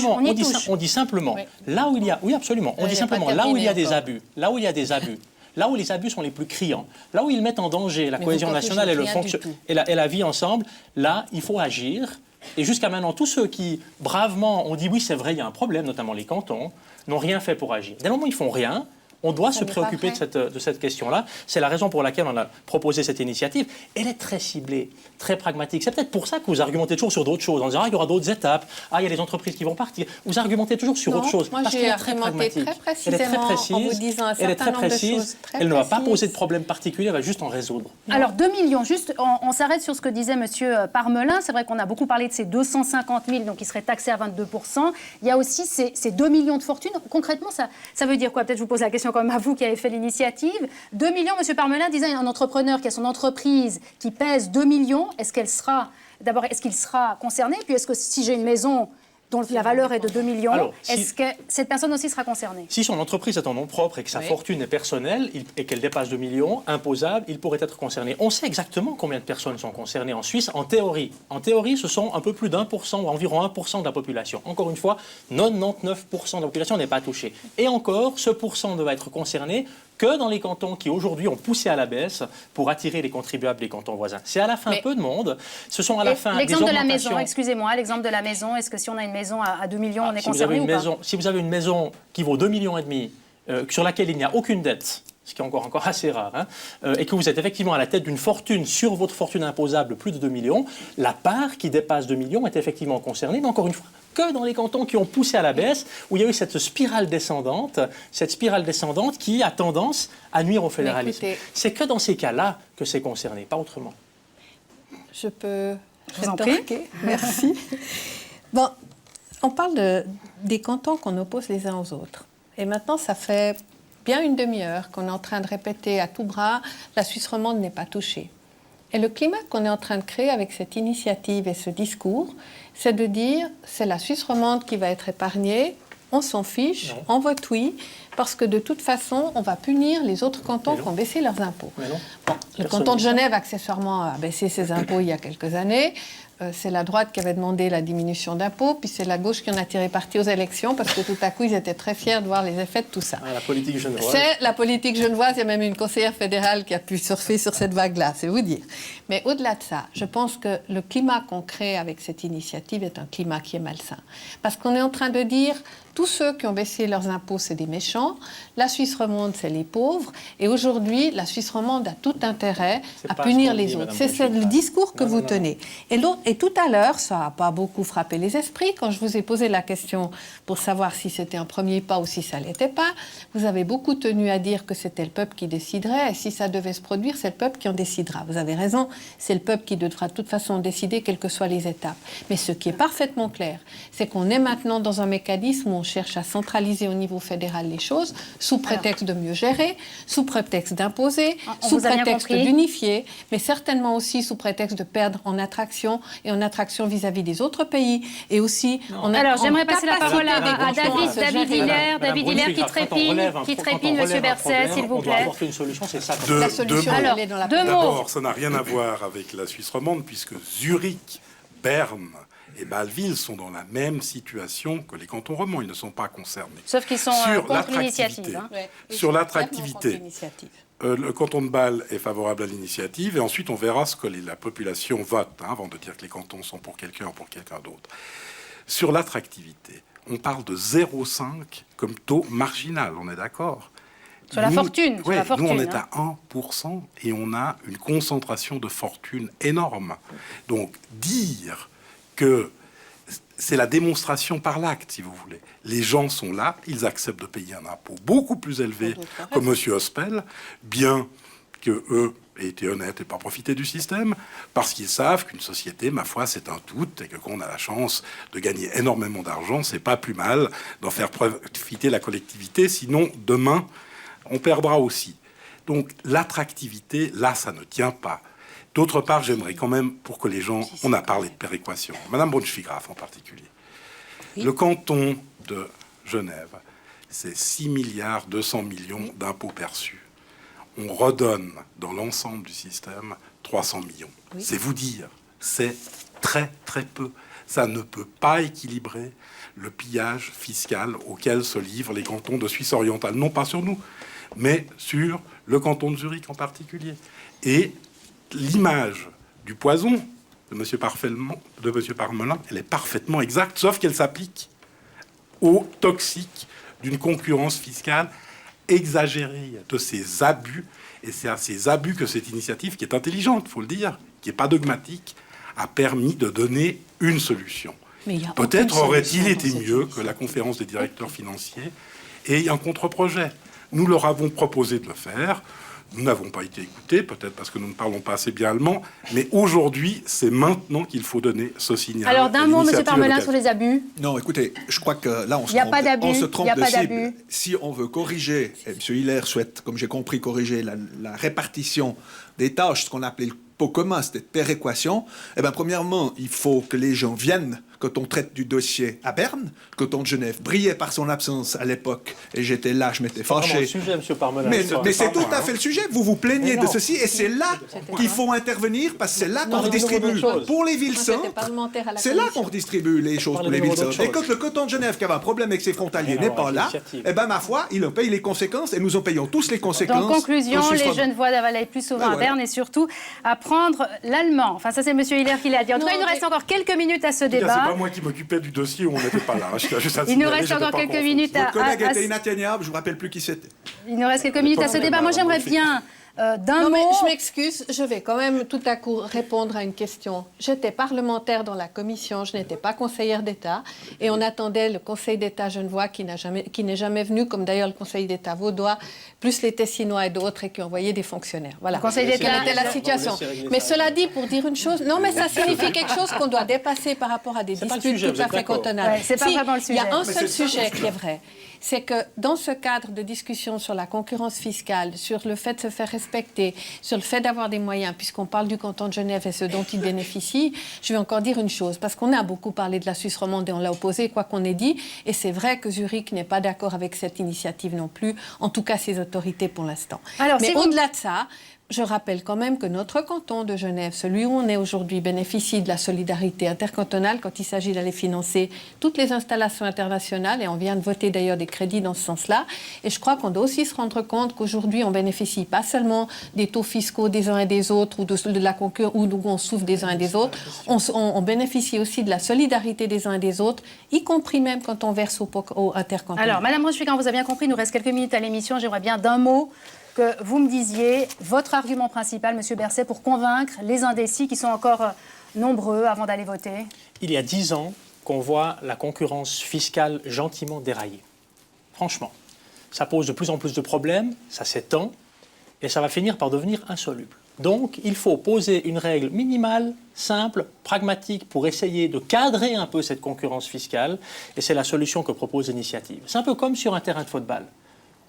Speaker 3: On dit simplement,
Speaker 4: Oui.
Speaker 3: là où il y a, oui absolument, on
Speaker 4: Elle
Speaker 3: dit
Speaker 4: n'est pas
Speaker 3: simplement là où il y a
Speaker 4: terminée
Speaker 3: des
Speaker 4: encore.
Speaker 3: abus, là où il y a des abus, là où les abus sont les plus criants, là où ils mettent en danger la
Speaker 4: Mais
Speaker 3: cohésion
Speaker 4: vous
Speaker 3: nationale et,
Speaker 4: corrigez rien du tout.
Speaker 3: et la vie ensemble, là il faut agir. Et jusqu'à maintenant, tous ceux qui bravement ont dit oui c'est vrai, il y a un problème, notamment les cantons, n'ont rien fait pour agir. Dès le moment où ils font rien, On doit se préoccuper de cette question-là. C'est la raison pour laquelle on a proposé cette initiative. Elle est très ciblée, très pragmatique. C'est peut-être pour ça que vous argumentez toujours sur d'autres choses, en disant il y aura d'autres étapes, il y a les entreprises qui vont partir. Vous argumentez toujours sur autre chose.
Speaker 4: Moi,
Speaker 3: parce
Speaker 4: j'ai argumenté très précisément
Speaker 3: elle est très précise,
Speaker 4: en vous disant un
Speaker 3: elle est
Speaker 4: certain
Speaker 3: très
Speaker 4: nombre de
Speaker 3: précise,
Speaker 4: choses très
Speaker 3: elle ne va pas
Speaker 4: précises.
Speaker 3: poser de problème particulier, elle va juste en résoudre.
Speaker 2: Alors 2 millions, juste, on s'arrête sur ce que disait Monsieur Parmelin. C'est vrai qu'on a beaucoup parlé de ces 250 000, donc qui seraient taxés à 22%. Il y a aussi ces 2 millions de fortunes. Concrètement, ça veut dire quoi? Peut-être je vous pose la question quand même à vous qui avez fait l'initiative. 2 millions, M. Parmelin disait un entrepreneur qui a son entreprise qui pèse 2 millions, est-ce qu'il sera concerné? Puis est-ce que si j'ai une maison dont la valeur est de 2 millions,
Speaker 3: alors,
Speaker 2: est-ce que cette personne aussi sera concernée?
Speaker 3: Si son entreprise est en nom propre et que sa fortune est personnelle et qu'elle dépasse 2 millions, imposable, il pourrait être concerné. On sait exactement combien de personnes sont concernées en Suisse, en théorie. En théorie, ce sont un peu plus d'1% ou environ 1% de la population. Encore une fois, 99% de la population n'est pas touchée. Et encore, ce pourcent ne va être concerné que dans les cantons qui aujourd'hui ont poussé à la baisse pour attirer les contribuables des cantons voisins. C'est à la fin peu de monde. Ce sont à la fin
Speaker 2: l'exemple
Speaker 3: des
Speaker 2: de la
Speaker 3: augmentations.
Speaker 2: maison, excusez-moi, l'exemple de la maison, est-ce que si on a une maison à 2 millions, on est
Speaker 3: Si vous
Speaker 2: concerné
Speaker 3: avez
Speaker 2: ou pas?
Speaker 3: si vous avez une maison qui vaut 2,5 millions, sur laquelle il n'y a aucune dette, ce qui est encore assez rare, et que vous êtes effectivement à la tête d'une fortune sur votre fortune imposable plus de 2 millions, la part qui dépasse 2 millions est effectivement concernée, mais encore une fois, que dans les cantons qui ont poussé à la baisse, où il y a eu cette spirale descendante qui a tendance à nuire au fédéralisme. C'est que dans ces cas-là que c'est concerné, pas autrement.
Speaker 4: Je peux
Speaker 2: vous en prie.
Speaker 4: Merci. Bon, on parle des cantons qu'on oppose les uns aux autres. Et maintenant, ça fait bien une demi-heure qu'on est en train de répéter à tout bras, la Suisse romande n'est pas touchée. Et le climat qu'on est en train de créer avec cette initiative et ce discours, c'est de dire c'est la Suisse romande qui va être épargnée, on s'en fiche, on vote oui, parce que de toute façon, on va punir les autres cantons qui ont baissé leurs impôts. Bon, le canton de Genève, accessoirement, a baissé ses impôts il y a quelques années. C'est la droite qui avait demandé la diminution d'impôts, puis c'est la gauche qui en a tiré parti aux élections, parce que tout à coup, ils étaient très fiers de voir les effets de tout ça.
Speaker 3: La politique genevoise.
Speaker 4: C'est la politique genevoise. Il y a même une conseillère fédérale qui a pu surfer sur cette vague-là, c'est vous dire. Mais au-delà de ça, je pense que le climat qu'on crée avec cette initiative est un climat qui est malsain. Parce qu'on est en train de dire, tous ceux qui ont baissé leurs impôts, c'est des méchants. La Suisse romande, c'est les pauvres. Et aujourd'hui, la Suisse romande a tout intérêt à punir les autres. C'est le discours que vous tenez. Et tout à l'heure, ça n'a pas beaucoup frappé les esprits. Quand je vous ai posé la question pour savoir si c'était un premier pas ou si ça ne l'était pas, vous avez beaucoup tenu à dire que c'était le peuple qui déciderait. Et si ça devait se produire, c'est le peuple qui en décidera. Vous avez raison, c'est le peuple qui devra de toute façon décider, quelles que soient les étapes. Mais ce qui est parfaitement clair, c'est qu'on est maintenant dans un mécanisme où on cherche à centraliser au niveau fédéral les choses, sous prétexte de mieux gérer, sous prétexte d'imposer, sous prétexte d'unifier, mais certainement aussi sous prétexte de perdre en attraction et en attraction vis-à-vis des autres pays. Et aussi,
Speaker 2: alors, j'aimerais passer la parole à David Hilaire qui trépigne, M. Berset, s'il vous plaît.
Speaker 3: On doit apporter une solution, c'est ça.
Speaker 4: La solution, elle est dans la
Speaker 5: D'abord, ça n'a rien à voir avec la Suisse romande, puisque Zurich, Berne et Bâle-Ville sont dans la même situation que les cantons romands. Ils ne sont pas concernés.
Speaker 2: Sauf qu'ils sont contre l'initiative.
Speaker 5: Sur l'attractivité, le canton de Bâle est favorable à l'initiative et ensuite on verra ce que la population vote avant de dire que les cantons sont pour quelqu'un ou pour quelqu'un d'autre. Sur l'attractivité, on parle de 0,5 comme taux marginal, on est d'accord?
Speaker 2: Sur la fortune.
Speaker 5: Oui, nous, on est à 1% et on a une concentration de fortune énorme. Donc, dire que c'est la démonstration par l'acte, si vous voulez. Les gens sont là, ils acceptent de payer un impôt beaucoup plus élevé que M. Ospel, bien qu'eux aient été honnêtes et pas profité du système, parce qu'ils savent qu'une société, ma foi, c'est un tout, et que quand on a la chance de gagner énormément d'argent, c'est pas plus mal d'en faire profiter la collectivité, sinon, demain, on perdra aussi. Donc, l'attractivité, là, ça ne tient pas. D'autre part, j'aimerais quand même, pour que les gens... On a parlé de péréquation. Madame Braunschweigraff en particulier. Oui. Le canton de Genève, c'est 6 milliards 200 millions d'impôts perçus. On redonne dans l'ensemble du système 300 millions. Oui. C'est vous dire, c'est très très peu. Ça ne peut pas équilibrer le pillage fiscal auquel se livrent les cantons de Suisse orientale. Non pas sur nous, mais sur le canton de Zurich en particulier. Et l'image du poison de M. Parmelin, elle est parfaitement exacte, sauf qu'elle s'applique au toxique d'une concurrence fiscale exagérée de ces abus. Et c'est à ces abus que cette initiative, qui est intelligente, il faut le dire, qui n'est pas dogmatique, a permis de donner une solution. Peut-être aurait-il été mieux que la conférence des directeurs financiers ait un contre-projet. Nous leur avons proposé de le faire. Nous n'avons pas été écoutés, peut-être parce que nous ne parlons pas assez bien allemand, mais aujourd'hui, c'est maintenant qu'il faut donner ce signal.
Speaker 2: Alors, d'un mot, M. Parmelin, sur les abus.
Speaker 8: Non, écoutez, je crois que là, on se trompe
Speaker 2: de cible.
Speaker 8: Si on veut corriger, et M. Hiller souhaite, comme j'ai compris, corriger la répartition des tâches, ce qu'on appelait le pot commun, c'était péréquation, eh bien, premièrement, il faut que les gens viennent quand on traite du dossier à Berne. Le canton de Genève brillait par son absence à l'époque, et j'étais là, je m'étais fâché.
Speaker 3: C'est le sujet, M. Parmelin.
Speaker 8: Mais c'est tout à fait le sujet. Vous vous plaignez de ceci, et c'est là qu'il faut intervenir, parce que c'est là qu'on redistribue pour les villes-centres. C'est là qu'on redistribue les choses pour les villes-centres. Et quand le canton de Genève, qui avait un problème avec ses frontaliers, n'est pas là, eh bien, ma foi, il en paye les conséquences, et nous en payons tous les conséquences.
Speaker 2: En conclusion, les Genevois doivent aller plus souvent à Berne, et surtout apprendre l'allemand. Enfin, ça, c'est M. Hiller qui l'a dit. En tout cas, il nous reste encore quelques minutes à ce débat.
Speaker 5: C'est pas moi qui m'occupais du dossier où on n'était pas là.
Speaker 2: Il nous reste encore quelques minutes à...
Speaker 8: Votre collègue était inatteignable, je ne me rappelle plus qui c'était.
Speaker 2: Il nous reste quelques minutes à ce débat. Moi, j'aimerais bien... d'un mot...
Speaker 4: Je m'excuse, je vais quand même tout à coup répondre à une question. J'étais parlementaire dans la commission, je n'étais pas conseillère d'État, et on attendait le Conseil d'État genevois qui n'est jamais venu, comme d'ailleurs le Conseil d'État vaudois, plus les Tessinois et d'autres, et qui envoyaient des fonctionnaires. Voilà.
Speaker 2: Le Conseil d'État
Speaker 4: était la situation. Mais cela dit, pour dire une chose, non, mais ça signifie quelque chose qu'on doit dépasser par rapport à des disputes tout à fait cantonales.
Speaker 2: Ouais, c'est pas vraiment le sujet.
Speaker 4: Il y a un seul sujet qui est vrai. C'est que dans ce cadre de discussion sur la concurrence fiscale, sur le fait de se faire respecter, sur le fait d'avoir des moyens, puisqu'on parle du canton de Genève et ce dont il bénéficie, je vais encore dire une chose, parce qu'on a beaucoup parlé de la Suisse romande et on l'a opposé, quoi qu'on ait dit, et c'est vrai que Zurich n'est pas d'accord avec cette initiative non plus, en tout cas ses autorités pour l'instant. Mais au-delà de ça, je rappelle quand même que notre canton de Genève, celui où on est aujourd'hui, bénéficie de la solidarité intercantonale quand il s'agit d'aller financer toutes les installations internationales, et on vient de voter d'ailleurs des crédits dans ce sens-là. Et je crois qu'on doit aussi se rendre compte qu'aujourd'hui, on bénéficie pas seulement des taux fiscaux des uns et des autres, ou de la concurrence, où on souffre des uns et des autres, on bénéficie aussi de la solidarité des uns et des autres, y compris même quand on verse au intercantonal.
Speaker 2: Alors, Madame Rochefort, vous avez bien compris, il nous reste quelques minutes à l'émission. J'aimerais bien d'un mot que vous me disiez votre argument principal, Monsieur Berset, pour convaincre les indécis qui sont encore nombreux avant d'aller voter.
Speaker 3: Il y a 10 ans qu'on voit la concurrence fiscale gentiment dérailler. Franchement, ça pose de plus en plus de problèmes, ça s'étend, et ça va finir par devenir insoluble. Donc, il faut poser une règle minimale, simple, pragmatique, pour essayer de cadrer un peu cette concurrence fiscale, et c'est la solution que propose l'initiative. C'est un peu comme sur un terrain de football.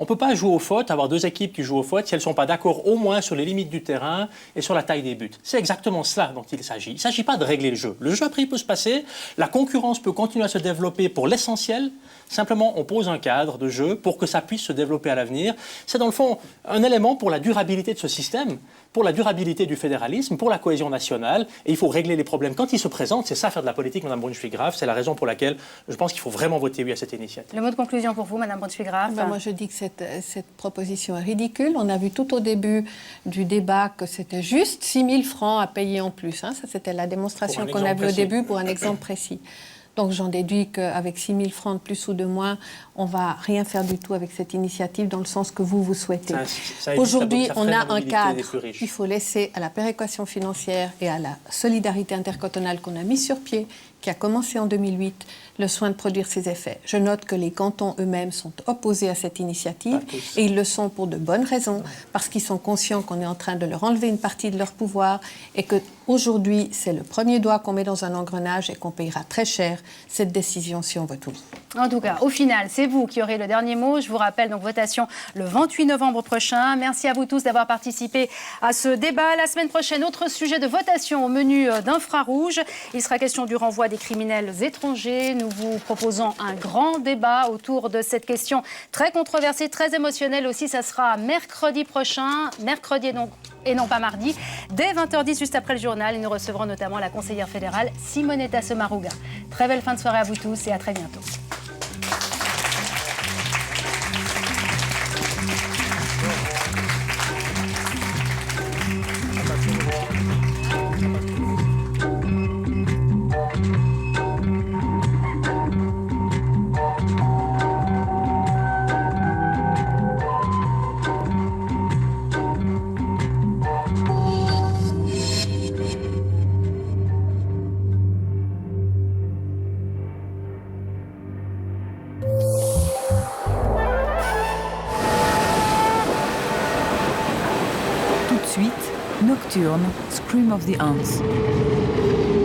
Speaker 3: On ne peut pas jouer au foot, avoir deux équipes qui jouent au foot si elles ne sont pas d'accord au moins sur les limites du terrain et sur la taille des buts. C'est exactement cela dont il s'agit. Il ne s'agit pas de régler le jeu. Le jeu après il peut se passer, la concurrence peut continuer à se développer pour l'essentiel. Simplement, on pose un cadre de jeu pour que ça puisse se développer à l'avenir. C'est dans le fond un élément pour la durabilité de ce système, pour la durabilité du fédéralisme, pour la cohésion nationale. Et il faut régler les problèmes quand ils se présentent. C'est ça faire de la politique, Mme Brunschwig-Graf. C'est la raison pour laquelle je pense qu'il faut vraiment voter oui à cette initiative.
Speaker 2: Le mot de conclusion pour vous, Mme Brunschwig-Graf.
Speaker 4: Moi, je dis que cette proposition est ridicule. On a vu tout au début du débat que c'était juste 6 000 francs à payer en plus. Ça, c'était la démonstration qu'on a vue au début pour un exemple précis. Donc j'en déduis qu'avec 6 000 francs de plus ou de moins, on ne va rien faire du tout avec cette initiative dans le sens que vous souhaitez. Aujourd'hui, on a un cadre. Il faut laisser à la péréquation financière et à la solidarité intercantonale qu'on a mis sur pied, qui a commencé en 2008, le soin de produire ses effets. Je note que les cantons eux-mêmes sont opposés à cette initiative, et ils le sont pour de bonnes raisons, parce qu'ils sont conscients qu'on est en train de leur enlever une partie de leur pouvoir, et qu'aujourd'hui, c'est le premier doigt qu'on met dans un engrenage et qu'on payera très cher cette décision si on vote oui.
Speaker 2: En tout cas, au final, c'est vous qui aurez le dernier mot. Je vous rappelle donc votation le 28 novembre prochain. Merci à vous tous d'avoir participé à ce débat. La semaine prochaine, autre sujet de votation au menu d'Infrarouge. Il sera question du renvoi des criminels étrangers. Nous vous proposons un grand débat autour de cette question très controversée, très émotionnelle aussi. Ça sera mercredi prochain, mercredi donc, et non pas mardi, dès 20h10, juste après le journal. Et nous recevrons notamment la conseillère fédérale Simonetta Sommaruga. Très belle fin de soirée à vous tous et à très bientôt.
Speaker 12: suite, Nocturne, Scream of the Ants.